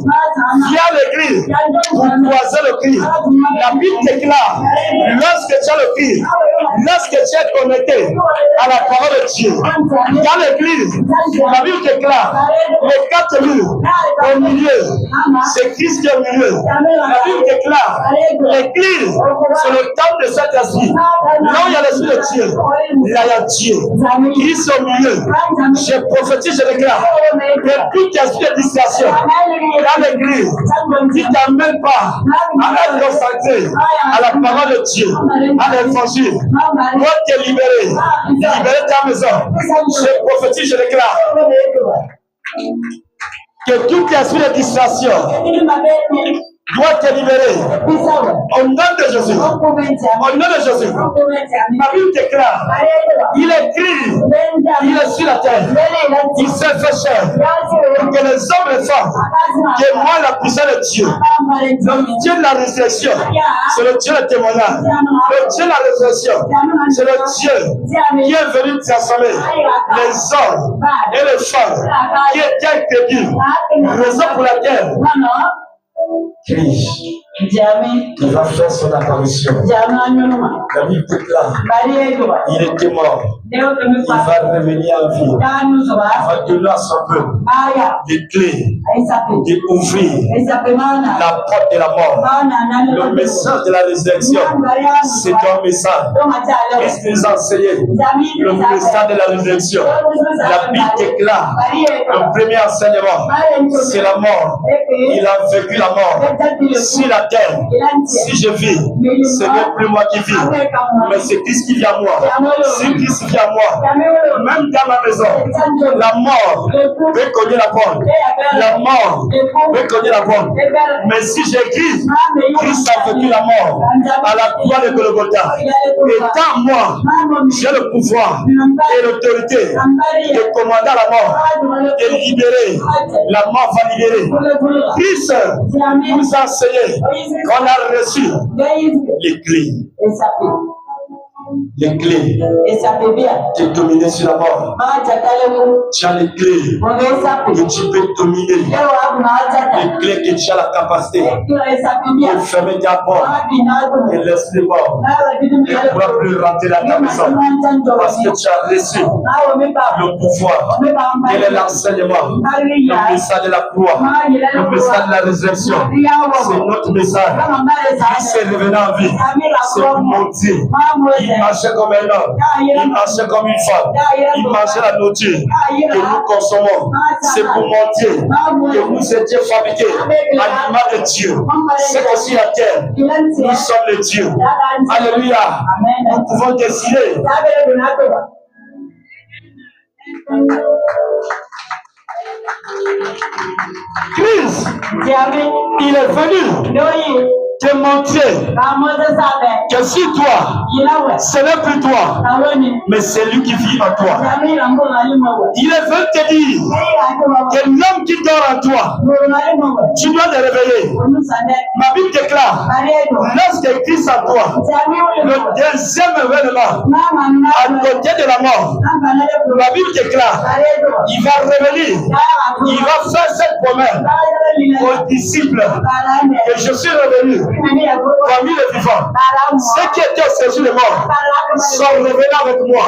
Viens à l'église pour croiser le Christ. La Bible déclare, lorsque tu as le Christ, lorsque tu es connecté à la parole de Dieu, dans l'église, la Bible déclare, les quatre murs au milieu, c'est Christ qui est au milieu. La Bible déclare, l'église, c'est le temple de Saint-Esprit. Là où il y a l'Esprit de Dieu, là il y a Dieu. Christ au milieu. Je prophétise, je déclare, que tout esprit de distraction dans l'église, qui ne t'amène pas à être consacré à la parole de Dieu, à l'évangile, doit te libérer. Libérer ta maison. Je prophétise, je déclare que tout esprit de distraction doit te libérer. Au nom de Jésus. Au nom de Jésus. Ma Bible déclare, il écrit, il est sur la terre. Il s'est fait chair. Pour que les hommes et les femmes témoignent la puissance de Dieu. Le Dieu de la résurrection, c'est le Dieu de témoignage. Le Dieu de la résurrection, c'est le Dieu qui est venu transformer les hommes et les femmes qui étaient crédules. Raison pour laquelle Christ, il va faire son apparition. La Bible déclare, il était mort. Il va revenir en vie. Il va donner à son peuple des clés d'ouvrir la porte de la mort. Le message de la résurrection, c'est un message. Christ nous a enseigné le message de la résurrection. La Bible déclare, le premier enseignement, c'est la mort. Il a vécu la mort sur la terre. Si je vis, ce n'est plus moi qui vis, mais c'est Christ qui vient à moi. Si Christ vient à moi, même dans ma maison, la mort peut cogner la porte. La mort peut cogner la porte. Mais si j'écris, Christ a vécu la mort à la croix de Golgotha. Et dans moi, j'ai le pouvoir et l'autorité de commander la mort, de libérer. La mort va libérer. Christ nous a enseigné qu'on a reçu les clés. Les clés de dominer sur la mort. Tu as les clés que tu peux dominer. Les clés que tu as la capacité de fermer ta porte et laisser les morts. Tu ne pourras plus rentrer dans ta maison parce que tu as reçu le pouvoir. Quel est l'enseignement? Le message de la croix, le message de la résurrection. C'est notre message. Christ est revenu en vie. C'est pour montrer. Il marchait comme un homme, il marchait comme une femme, il mangeait la nourriture que nous consommons. C'est pour montrer que nous étions fabriqués à l'image de Dieu. C'est aussi la terre. Nous sommes les dieux. Alléluia. Nous pouvons décider. Christ, il est venu te montrer que si toi, ce n'est plus toi, mais c'est lui qui vit en toi. Il est venu te dire que l'homme qui dort en toi, tu dois le réveiller. Ma Bible déclare, lorsque Christ en toi, le deuxième événement, à côté de la mort, ma Bible déclare, il va revenir, il va faire cette promesse aux disciples que je suis revenu parmi les vivants. Ceux qui étaient au séjour de mort sont revenus avec moi.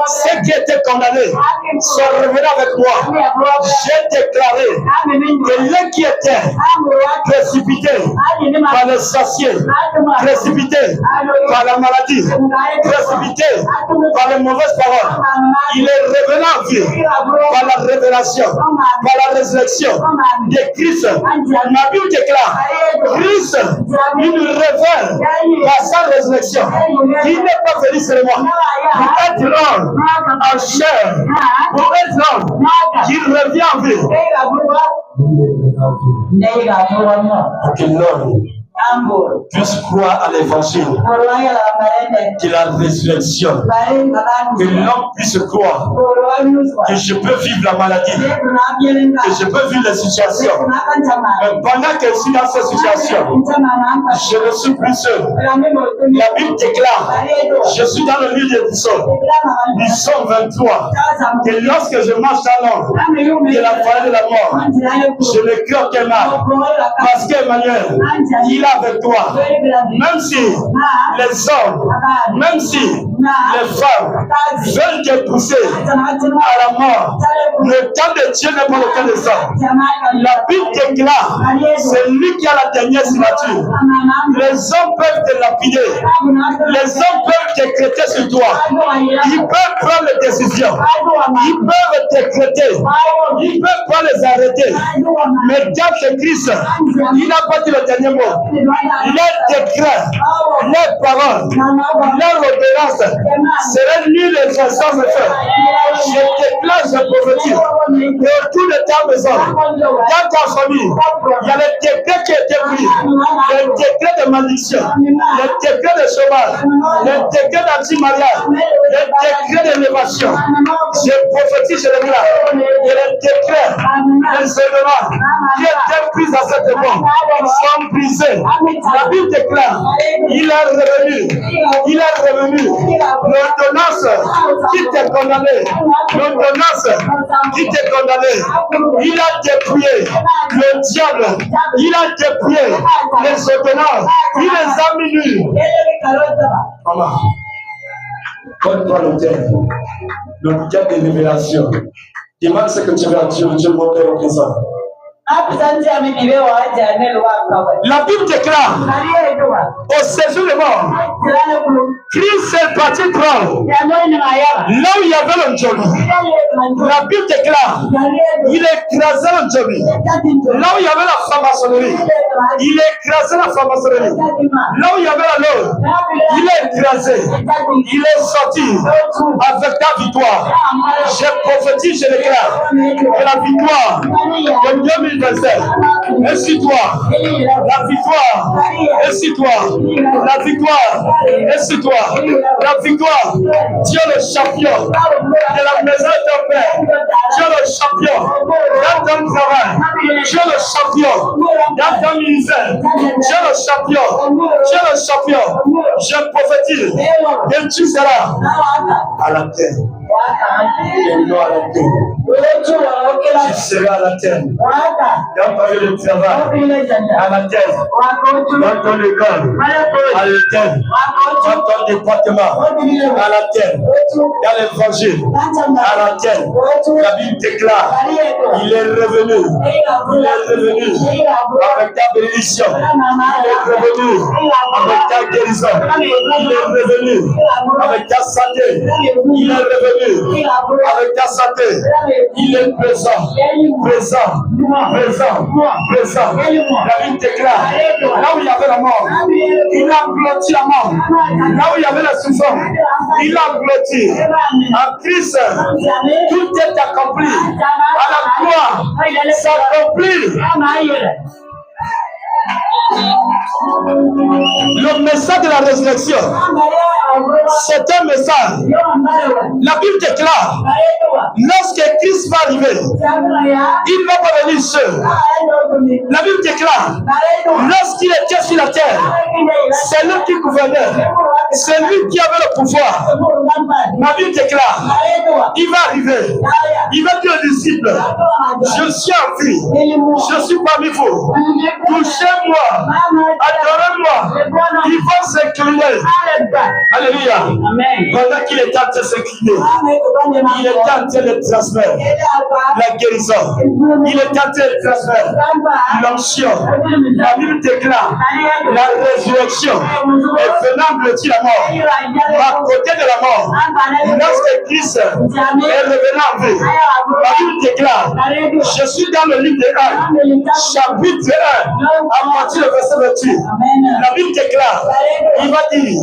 Ceux qui étaient condamnés sont revenus avec moi. J'ai déclaré que les qui étaient précipités par les sorciers, précipités par la maladie, précipités par les mauvaises paroles, il est revenu en vie par la révélation, par la résurrection de Christ. Ma Bible déclare, Christ, il nous révèle par sa résurrection. Il n'est pas venu seulement pour être homme en chair, pour être homme qui revient en vie. Pour que l'homme puisse croire à l'évangile de la résurrection, que l'homme puisse croire que je peux vivre la maladie, que je peux vivre les situations, mais pendant que je suis dans cette situation, je ne suis plus seul. La Bible déclare, je suis dans le livre des psaumes, psaume 23, que lorsque je marche dans l'ombre de la vallée de la mort, je ne crains aucun mal, parce qu'Emmanuel, il a avec toi. Même si les hommes, même si les femmes veulent te pousser à la mort, le temps de Dieu n'est pas le temps des hommes. La Bible déclare, c'est lui qui a la dernière signature. Les hommes peuvent te lapider, les hommes peuvent décréter sur toi, ils peuvent prendre les décisions, ils peuvent décréter, ils peuvent pas les arrêter, mais quand c'est Christ, il n'a pas dit le dernier mot. Les décrets, les paroles, leur obéissance serait nul et sans effet. Je déclare, je prophétise, que autour de ta maison, dans ta famille, il y a le décret qui a été pris, le décret de malédiction, le décret de chômage, le décret d'anti-mariage, le décret d'élévation. Je prophétise, je déclare, que le décret des événements qui étaient pris à cette époque sont brisés. La Bible déclare, il est revenu, l'ordonnance qui t'est condamné, l'ordonnance qui t'est condamné, il a dépouillé le diable, il a dépouillé les ordonnances, il les a mis nus. Maman, donne-toi le thème de révélation. Demande ce que tu veux à Dieu, Dieu va te représenter. La Bible déclare au séjour de mort, Christ est parti prendre là où il y avait le Johnny. La Bible déclare, il écrasait le Johnny. Là où il y avait la franc-maçonnerie, il écrasait la franc-maçonnerie. Là où il y avait la loi, il est écrasé. Il est sorti avec ta victoire. Je prophétise, je déclare que la victoire de 2027 est sur toi. La victoire est sur toi. La victoire est sur toi. La victoire, Dieu le champion de la maison de ton père. Dieu le champion dans ton travail. Dieu le champion dans ton ministère. Dieu le champion. Dieu le champion. Je prophétise que tu seras à la terre. Et non à la terre. Tu seras à la terre. Dans ton lieu de travail, à la terre. Dans ton école, à la terre. Dans ton département, à la terre. Dans l'évangile, à la terre. La Bible déclare, il est revenu. Il est revenu avec ta bénédiction. Il est revenu avec ta guérison. Il est revenu avec ta santé. Il est revenu avec ta santé. Il est présent. Présent. Présent. Présent. La Bible déclare, là où il y avait la mort, il a blotti la mort. Là où il y avait la souffrance, il a blotti. En Christ, tout est accompli. À la croix, s'accomplit. Le message de la résurrection, c'est un message. La Bible déclare, lorsque Christ va arriver, il ne va pas venir seul. La Bible déclare, lorsqu'il était sur la terre, c'est lui qui gouvernait, c'est lui qui avait le pouvoir. La Bible déclare, il va arriver, il va dire aux disciples, je suis en vie, je suis parmi vous, touchez-moi, adorez-moi. Il va s'incliner. Alléluia. Pendant qu'il est en train de s'incliner, il est en train de transmettre la guérison. Il est en train de transmettre l'onction. La Bible déclare la résurrection est venant blottir la mort. À côté de la mort, lorsque Christ est revenu en vie, la Bible déclare, je suis dans le livre de 1, chapitre 1, à partir du verset 28. La Bible déclare, il va dire,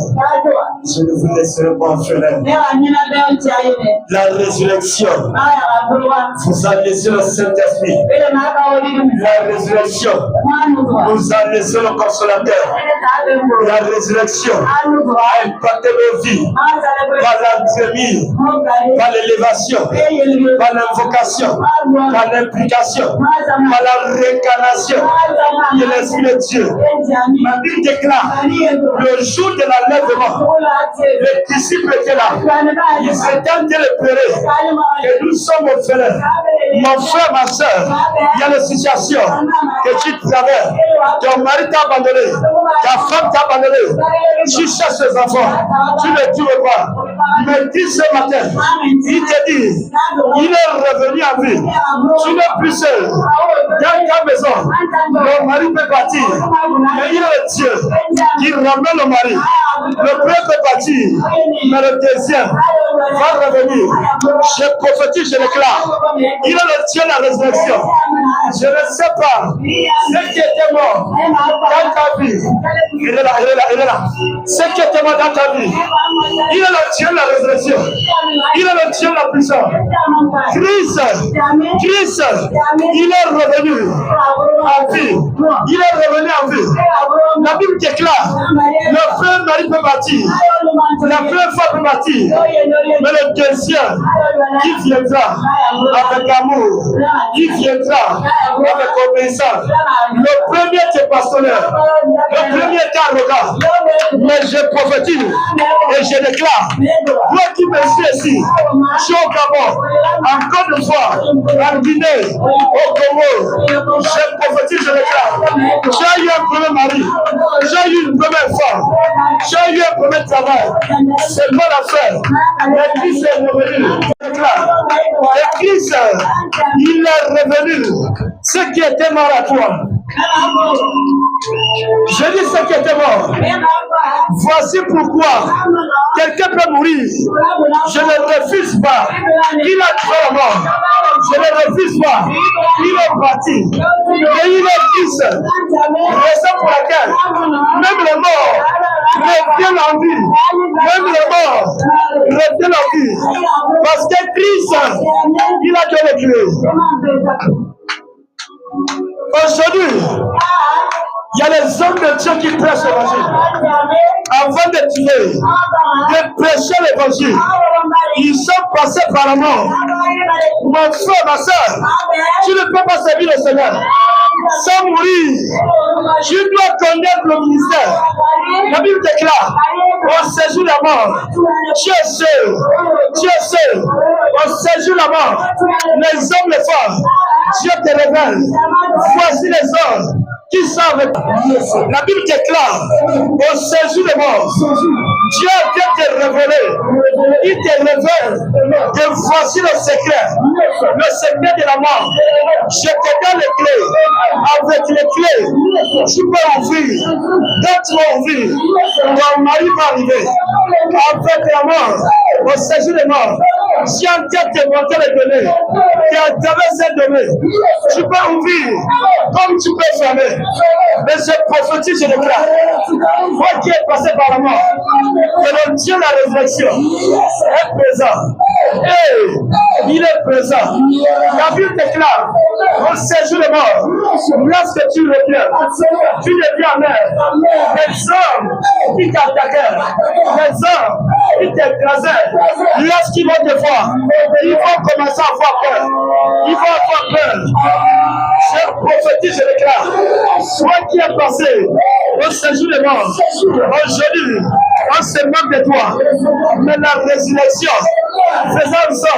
je ne vous laisserai pas enfermer. La résurrection vous a laissé le Saint-Esprit. La résurrection nous a laissé le Consolateur. La résurrection a impacté nos vies par l'entremise, par l'élévation, par l'invocation, par l'implication, par la réincarnation de l'Esprit de Dieu. La Bible déclare, le jour de l'enlèvement, les disciples étaient là. Ils étaient en train de pleurer. Et nous sommes orphelins. Mon frère, ma soeur, il y a des situations que tu traverses. Ton mari t'a abandonné. Ta femme t'a abandonné. Tu cherches tes enfants. Tu ne trouves pas. Mais dis ce matin, il te dit, il est revenu à vie. Tu n'es plus seul. Dans ta maison, le mari peut partir. Mais il est le Dieu qui ramène le mari. Le premier peut partir, mais le deuxième va revenir. Je prophétise, je déclare. Il est le Dieu de la résurrection. Je ne sais pas ce qui était mort dans ta vie. Il est là, il est là, il est là. Ce qui était mort dans ta vie, Il est le Dieu de la résurrection. Il est le Dieu de la puissance. Christ, il est revenu en vie. Il est revenu en vie. La Bible déclare, le frère Marie peut bâtir, la première fois peut bâtir, mais le deuxième, il viendra avec amour, il viendra avec obéissance. Le premier est passionnaire, le premier est arrogant, mais je prophétise et je déclare, toi qui me suis ici, je suis au Gabon, encore une fois, en Guinée, au Congo, je prophétise, je déclare, j'ai eu un premier mari, j'ai eu une première femme, j'ai eu un premier travail, c'est pas l'affaire, mais Christ est revenu, et Christ, il est revenu, ce qui était mort à toi. Je dis ce qui était mort. Voici pourquoi quelqu'un peut mourir. Je ne refuse pas. Il a tué la mort. Je ne refuse pas. Il est parti. Et il est Christ. Raison pour laquelle même les morts reviennent en vie. Même les morts reviennent en vie. Parce que Christ, il a donné le clé. Aujourd'hui, il y a les hommes de Dieu qui prêchent l'évangile. Avant de tuer, de prêcher l'évangile, ils sont passés par la mort. Mon frère, ma soeur, tu ne peux pas servir le Seigneur sans mourir. Tu dois connaître le ministère. La Bible déclare, au séjour de la mort, tu es seul, au séjour de la mort, les hommes, les femmes, Dieu te révèle. Voici les hommes qui sont avec toi. La Bible déclare, au séjour de mort, Dieu vient te révéler. Il te révèle. Et voici le secret de la mort. Je te donne les clés. Avec les clés, tu peux ouvrir. Quand tu vas ouvrir, ton mari va arriver. Avec la mort, au séjour de mort, si en tête te monter les données, et à travers ces données, tu peux ouvrir comme tu peux fermer. Mais je prophétise, je déclare, moi qui est passé par la mort, que le Dieu de la résurrection est présent. Et il est présent. La Bible déclare, au séjour de mort, lorsque tu reviens, tu deviens mère. Les hommes qui t'attaquaient, les hommes qui t'écrasaient, lorsqu'ils vont te voir, ils vont commencer à avoir peur. Ils vont avoir peur. Je prophétise, je déclare, toi qui es passé au séjour de mort, aujourd'hui, on se moque de toi. Mais la résurrection, faisant ça,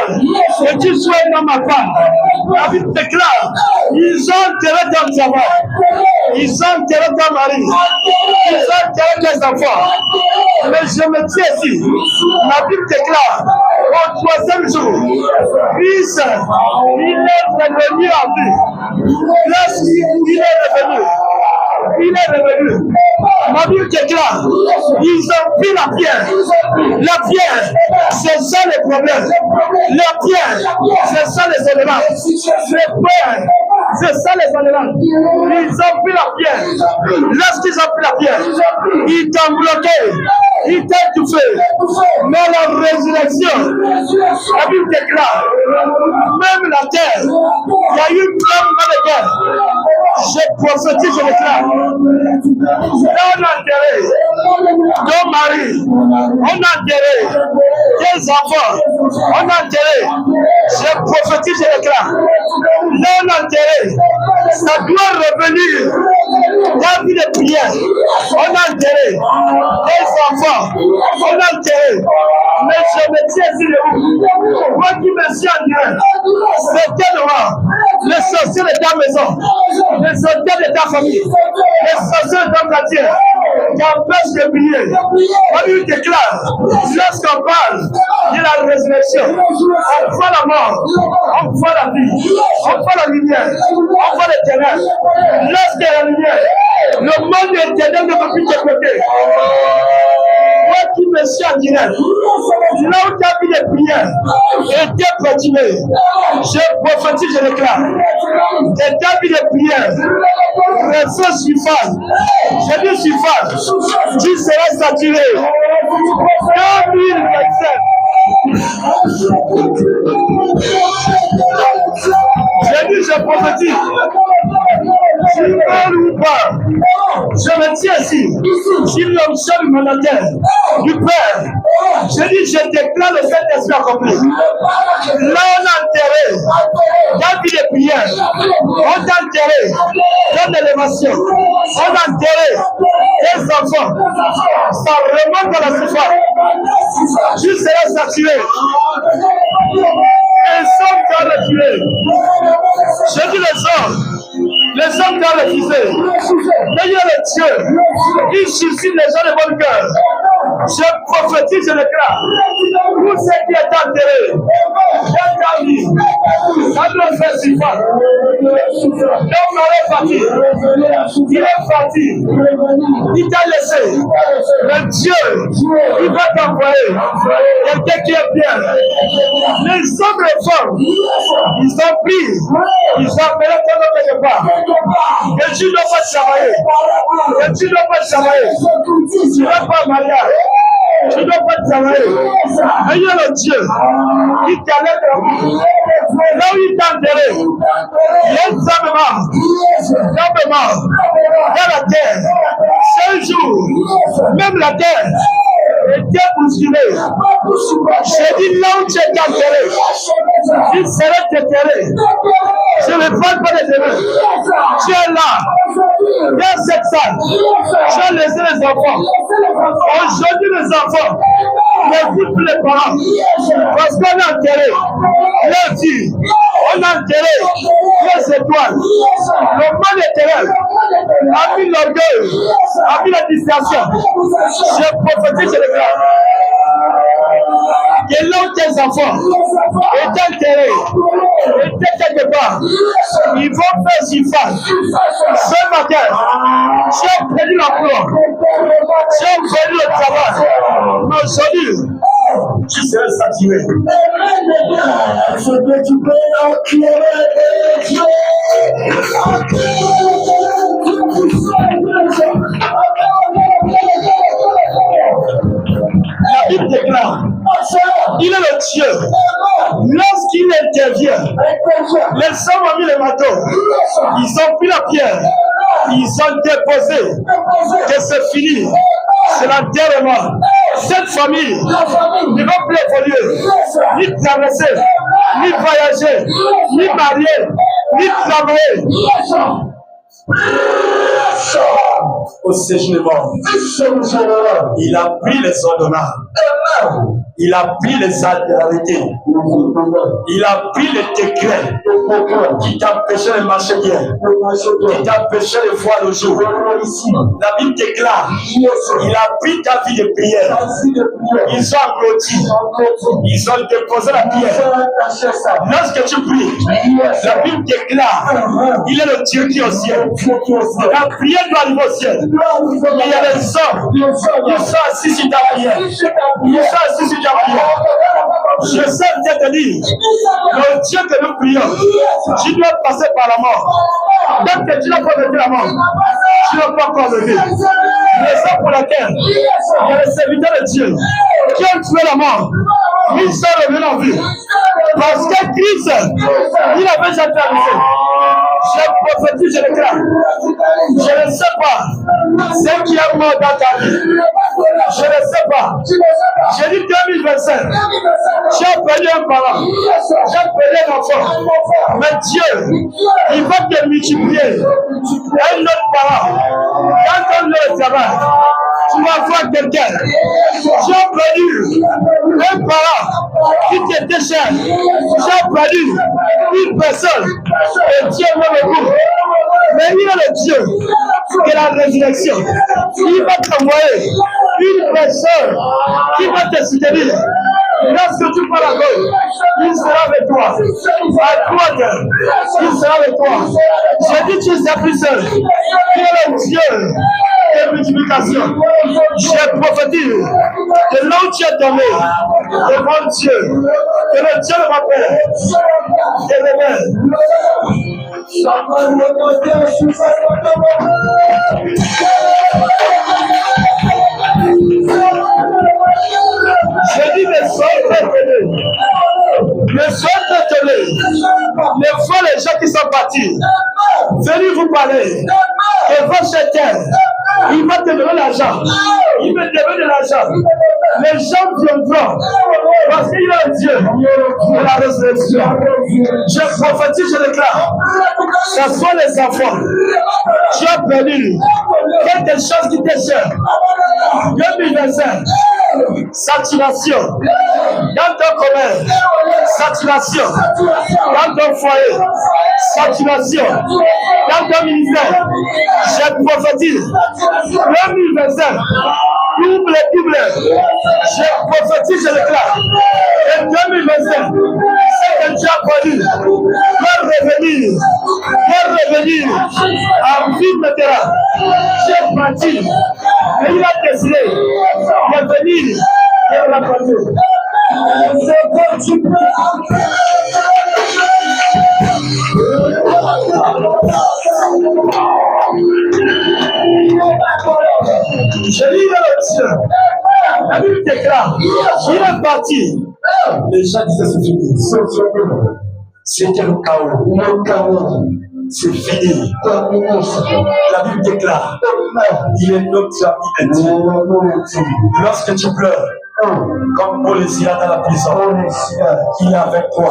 que tu sois un homme à part. La Bible déclare, ils ont enterré ton travail, ils ont enterré ton mari, ils ont enterré tes enfants. Mais je me tiens ici, la Bible déclare, au troisième jour, Christ, il est revenu en vie. Lorsqu'il est revenu, il est revenu. Ma Bible déclare, ils ont pris la pierre. La pierre, c'est ça le problème. La pierre, c'est ça les éléments. Le père, c'est ça les éléments. Ils ont pris la pierre. Lorsqu'ils ont pris la pierre, ils t'ont bloqué. Ils t'ont étouffé. Mais la résurrection, la Bible déclare, même la terre, il y a eu une tremblement de guerre. Je prophétise, je déclare. On a enterré ton mari, on a enterré tes enfants, on a enterré. Je prophétise, je déclare. On a enterré, ça doit revenir. La vie de prière, on a enterré tes enfants, on a enterré. Mais je me tiens ici debout. Moi qui me suis enterré, c'était noir. Les sorciers de ta maison, les sorciers de ta famille, les sorciers de ton quartier, qui empêchent de prier. On lui déclare, lorsqu'on parle de la résurrection, on voit la mort, on voit la vie, on voit la lumière, on voit les ténèbres. Lorsqu'il y a la lumière, le monde éternel ne peut plus t'écouter. Moi qui me suis en direct, là où tu as vu les prières, était continué. Je prophétise, je déclare. Et tu as vu les prières, réseau suffisant. Je dis suffisant. Tu seras saturé. 2027. J'ai dit, je prophétise. Tu meurs ou pas? Je me tiens ici. J'ai l'onction du mandataire, du Père. J'ai dit, je déclare le Saint-Esprit accompli. Là, on a enterré. Dans les prières. On a enterré. Dans l'élévation. On a enterré les enfants. Ça remonte dans la surface. Tu seras saturé. Les hommes qui ont refusé. Je dis les hommes qui ont refusé. Ayez le Dieu. Ils suscitent les gens de bon cœur. Je prophétise, je déclare. Tout ce qui est enterré, ça doit faire suffisant. L'homme est parti. Il est parti. Il t'a laissé. Mais Dieu, il va t'envoyer quelqu'un qui est bien. Les hommes et femmes, ils ont pris, ils ont appelé ton nom quelque part. Que tu ne dois pas travailler. Que tu ne dois pas travailler. Tu ne dois pas mariage. Tu ne dois pas travailler. Ayez le Dieu qui t'allait vraiment. Là où il t'a enterré, il y a un tremblement dans la terre. 5 jours, même la terre était bousculée. J'ai dit là où tu es enterré, il serait enterré. Je ne parle pas de demain. Tu es là, dans cette salle. Tu as laissé les enfants. Aujourd'hui, les enfants n'écoutent plus les parents. Parce qu'on a enterré leur vie. On a enterré les étoiles. Le mal éternel a mis l'orgueil, a mis la distraction. Je prophétise, je déclare. Et là où tes enfants étaient enterrés, étaient quelque part, ils vont faire surface. Ce matin, j'ai perdu l'emploi, j'ai perdu le travail. Mais aujourd'hui, tu seras saturé. Ce que tu peux encurer Dieu. La Bible déclare, il est le Dieu. Lorsqu'il intervient, les hommes ont mis le marteau, ils ont pris la pierre, ils ont déposé que c'est fini. C'est l'enterrement. Cette famille ne va plus évoluer, ni traverser, ni voyager, ni marier, ni travailler. Au séjournement, il a pris les ordonnances, il a pris les arrêtés, il a pris les décrets qui t'empêchaient de marcher bien, qui t'empêchaient de voir le jour. La Bible déclare, il a pris ta vie de prière, ils ont englouti, ils ont déposé la pierre. Lorsque tu pries, la Bible déclare, il est le Dieu qui est au ciel. La prière doit arriver au ciel. Il y a des hommes qui sont assis sur ta prière. Ils sont assis sur ta prière. Je sais te dire, le Dieu que nous prions, tu dois passer par la mort. Tant que tu n'as pas vécu la mort, tu n'as pas encore levé. Raison pour laquelle il y a les serviteurs de Dieu qui ont tué la mort. Ils sont revenus en vie. Parce que Christ, il avait déjà traversé. Je prophétise, je déclare. Je ne sais pas ce qui est mort dans ta vie. Je ne sais pas. J'ai dit 2025. J'ai appelé un parent. J'ai appelé un enfant. Mais Dieu, il va te multiplier. Un autre parent. Quand on le travail, tu vas voir quelqu'un. J'ai appelé un parent qui t'était cher. J'ai appelé une personne. Et Dieu me recouvre. Mais il est le Dieu de la résurrection. Il va t'envoyer une personne qui va te soutenir. Lorsque tu parles à gauche, il sera avec toi. À droite, il sera avec toi. J'ai dit, tu ne seras plus seul. Tu es le Dieu de multiplication. Je prophétise que là où tu es tombé, devant Dieu, que le Dieu de ma Père te révèle. Je dis, mais soyez étonnés. Mais soyez étonnés. Les fois, les gens qui sont partis, venez vous parler. Et votre terre, il va te donner l'argent. Il va te donner de l'argent. Les gens viendront parce qu'il est un Dieu de la résurrection. Je prophétise, je déclare, ce soit les enfants. Tu as perdu quelque chose qui t'est cher. 2025, saturation dans ton commerce, saturation dans ton foyer, saturation dans ton ministère. Je prophétise 2025. Double. Je prophétise, je déclare. Et 2025, ce que tu as connu va revenir en vie maintenant. Tu es parti, et il a décidé de venir et de la partir. C'est comme tu peux. Je lis le Dieu. La Bible déclare, il est parti. Les gens disaient c'est fini. C'était le chaos. C'est fini. La Bible déclare, il est notre ami intime. Lorsque tu pleures, comme Paul est dans la prison, il est avec toi.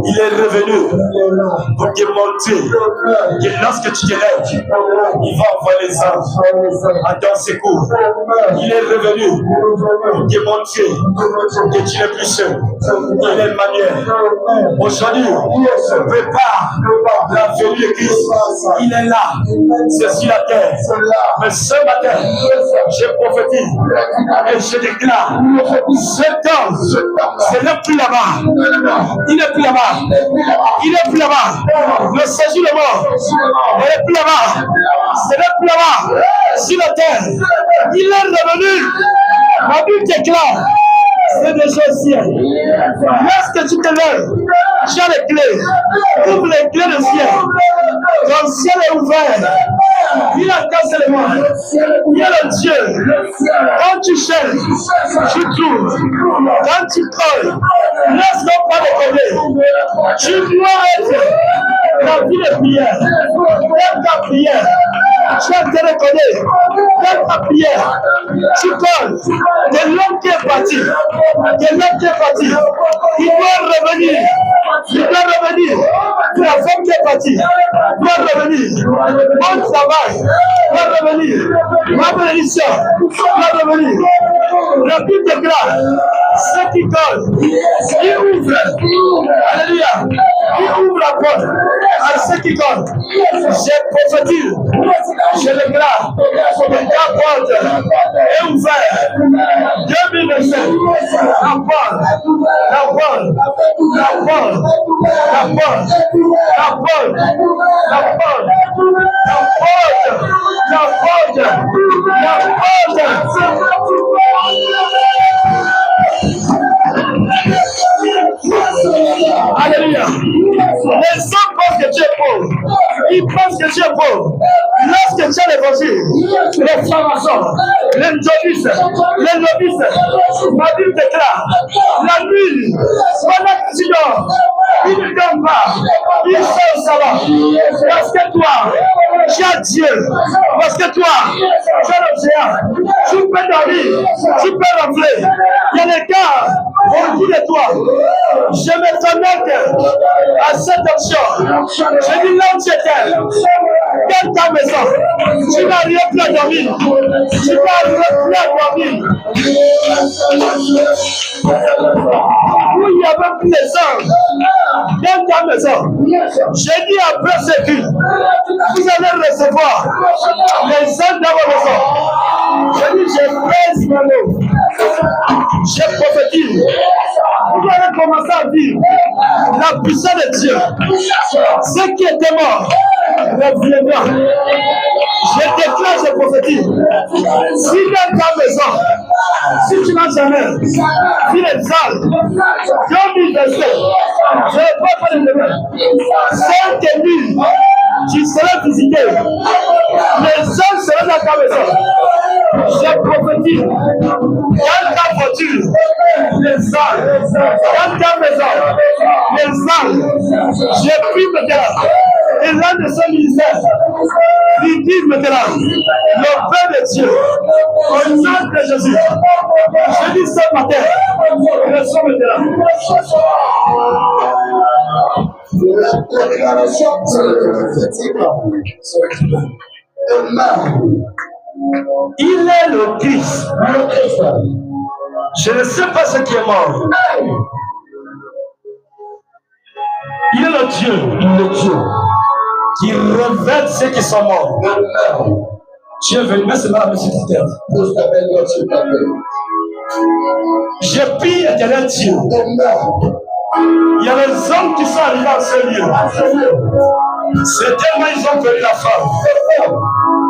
Il est revenu pour te montrer que lorsque tu te lèves, il va envoyer les anges à ton secours. Il est revenu pour te montrer que tu n'es plus seul. Il est manière. Aujourd'hui, prépare la venue de Christ. Il est là. C'est sur la terre. Mais ce matin, je prophétise et je déclare, cet homme, ce n'est plus là-bas. Il n'est plus là-bas. Il n'est plus là-bas. Le séjour de mort, il n'est plus là-bas. Ce n'est plus là-bas. Sur la terre, il est revenu. Ma Bible déclare, c'est déjà au ciel. Lorsque tu te lèves, tu as les clés. Ouvre les clés du ciel. Ton ciel est ouvert. Il attend seulement. Il y a le Dieu. Quand tu cherches, tu trouves. Quand tu colles, laisse-moi pas déconner. Tu dois être la vie de prière. Dans ta prière, tu as te reconnaître. Dans ta prière, tu colles. De l'homme qui est parti. De l'homme qui est parti. Il doit revenir. Il doit revenir. La femme qui est partie doit revenir. Bon travail doit revenir. Ma bénédiction doit revenir. La Bible déclare, ceux qui collent, il ouvre. Alléluia. Il ouvre la porte à ceux qui collent. Je prophétise, je déclare que ta porte est ouverte. 2025, la porte, la porte, la porte, la porte, la porte, la porte, la porte, la porte, la porte. Alléluia. Les hommes pensent que tu es pauvre. Ils pensent que tu es pauvre. Lorsque tu as l'évangile, les francs-maçons, les novices, ma Bible déclare, la nuit, pendant que tu dors, il ne dort pas, il sait où ça va. Parce que toi, tu as Dieu. Parce que toi, tu as le géant. Tu peux dormir, tu peux rentrer. Il y a des gars au-dessus de toi. Je me connecte à cette option. Je dis là où tu étais. Dans ta maison, tu n'arrives plus à dormir. Tu n'arrives plus à dormir. Où il n'y avait plus de sang dans ta maison. J'ai dit après ce culte, vous allez recevoir les sang dans vos maisons. J'ai dit, je pèse mon nom. Je prophétise. Vous allez commencer à vivre la puissance de Dieu. Ceux qui étaient morts reviendront. Je déclare, je prophétise. Si dans ta maison, si tu n'as jamais vu les salles, 2000 versets, je ne peux pas le demain. 5 000, tu seras visité. Les hommes seront dans ta maison. Je prophétise. Dans ta voiture, les salles. Dans ta maison, les salles. Je prie maintenant. Et l'un de ce ministère, il dit maintenant, le Père de Dieu, au nom de Jésus, je dis ce matin, reçois maintenant. La déclaration il est le Christ. Je ne sais pas ce qui est mort. Il est le Dieu. Qui révèle ceux qui sont morts. Dieu est venu, mais c'est mal sur la terre. J'ai pris éternel Dieu. Il y a les hommes qui sont arrivés à ce lieu. C'est tellement ils ont connu la femme.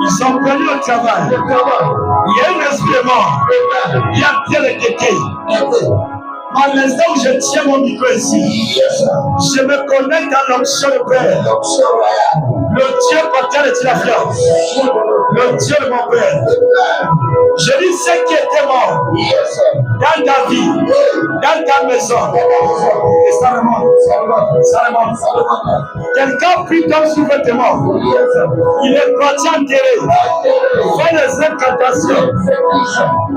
Ils ont connu le travail. Il y a un esprit mort. Il y a bien été. À l'instant où je tiens mon micro ici, je me connecte à l'onction de Père. Le Dieu pater de la fiance. Le Dieu de mon Père. Je dis ceux qui étaient morts dans ta vie, dans ta maison. Et ça remonte. Quelqu'un prie comme sous vêtement. Il est parti enterré. Fait les incantations.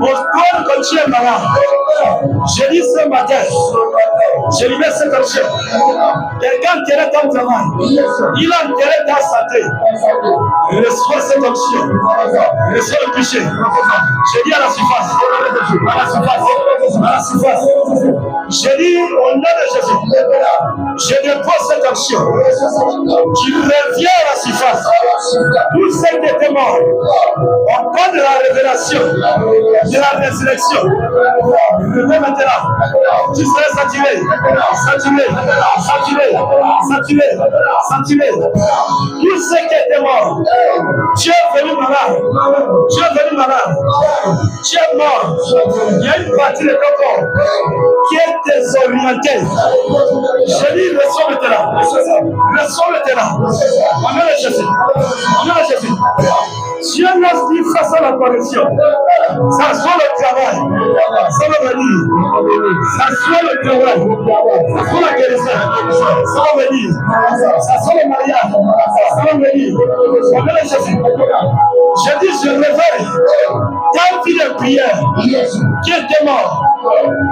Au corps que tu es malade. Je dis ce matin, je lui mets cette option. Quelqu'un enterré ton travail. Il a enterré ta santé. Reçois cette option. Reçois le péché. Je dis à la surface. À la surface. Je dis au nom de Jésus. Je dépose cette option. Tu reviens à la surface. Tous ceux qui étaient morts. On parle de la révélation. De la résurrection. Reviens maintenant. Tu serais saturé. Tous ceux qui étaient morts. Tu es venu malade. Tu es mort. Il y a une partie de ton corps qui est désorientée. Je dis, reçois maintenant. On met le Jésus. Dieu nous dit face à la correction. Ça soit le travail. Ça va venir. Ça soit le travail. Ça soit la guérison. Ça va venir. Ça soit le mariage. Ça va venir. On met le Jésus. Je dis, je réveille ta vie de prière qui était mort.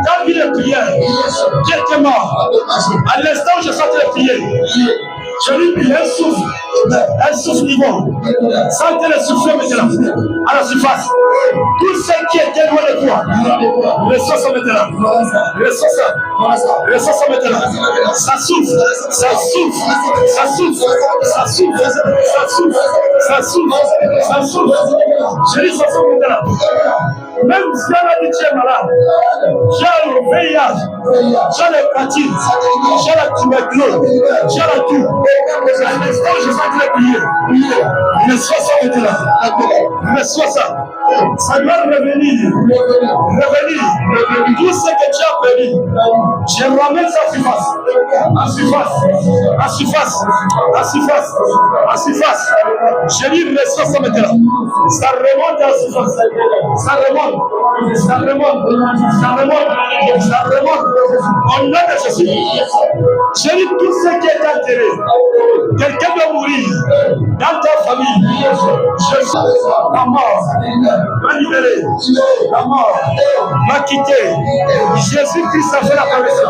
Ta vie de prière qui était mort. À l'instant où je sortais de prier, je lui dis un souffle vivant. Sentez le souffle maintenant à la surface. Tous ceux qui étaient loin de toi, reçois ça maintenant. Reçois ça maintenant. Ça souffle. Je dis ça maintenant. Même si on a dit que tu es malade, j'ai le VIH, j'ai l'hépatite, j'ai la tuberculose, j'ai la toux. À l'instant où je suis en train de prier, reçois ça maintenant. Reçois ça. Ça doit revenir. Tout ce que tu as perdu, je ramène ça à surface. Je dis, reçois ça maintenant. Ça remonte à surface. Ça remonte. On nom de Jésus. Je dis, tout ce qui est enterré, quelqu'un doit mourir dans ta famille. Je suis la mort. M'a libéré. La mort m'a quitté. Jésus-Christ a fait la promesse.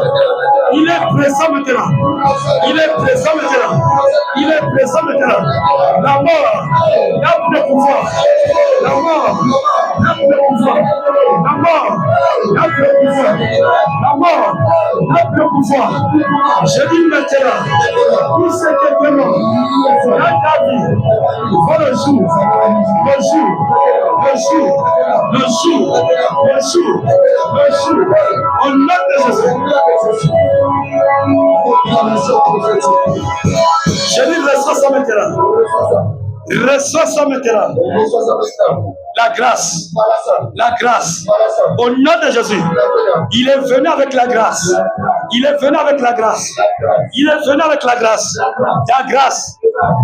Il est présent maintenant. Descends maintenant. La mort n'a plus de pouvoir. La mort n'a plus de pouvoir. La mort n'a plus de pouvoir. La mort n'a plus de pouvoir. Je dis maintenant, tout ce qui est mort dans ta vie, va le jour, le jour, le jour, le jour, le jour, le jour, au nom de Jésus. Je dis reçois ça maintenant. Reçois ça maintenant. La grâce. La grâce. Au nom de Jésus. Il est venu avec la grâce. Il est venu avec la grâce. Il est venu avec la grâce. Ta grâce.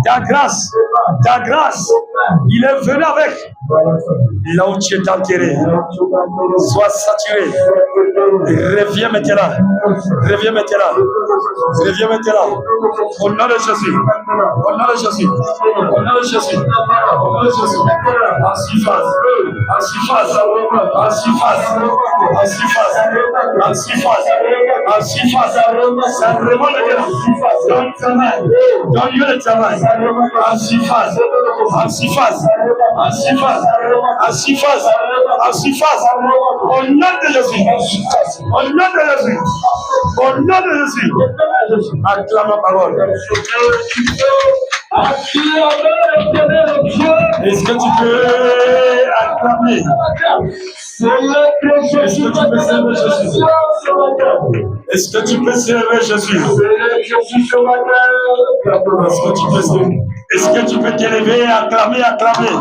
Ta grâce. Ta grâce. Il est venu avec. Là où tu es enterré. Sois saturé. Reviens maintenant. Reviens maintenant. Reviens maintenant. Au nom de Jésus. Au nom de Jésus. Au nom de Jésus. Au nom de Jésus. Ainsi fasse. Ainsi fasse. Ainsi fasse. Ainsi fasse. Ainsi fasse. Ainsi fasse. Ça remonte maintenant. Dans le travail. Dans le lieu de travail. Ainsi fasse. Ainsi fasse. Ainsi fasse. Ainsi fasse. Ainsi fasse. Au nom de Jésus. Au nom de Jésus. Au nom de Jésus. Acclame la parole. Est-ce que tu peux acclamer? Est-ce que tu peux servir Jésus? Est-ce que tu peux servir Jésus? Est-ce que tu peux t'élever et acclamer, acclamer?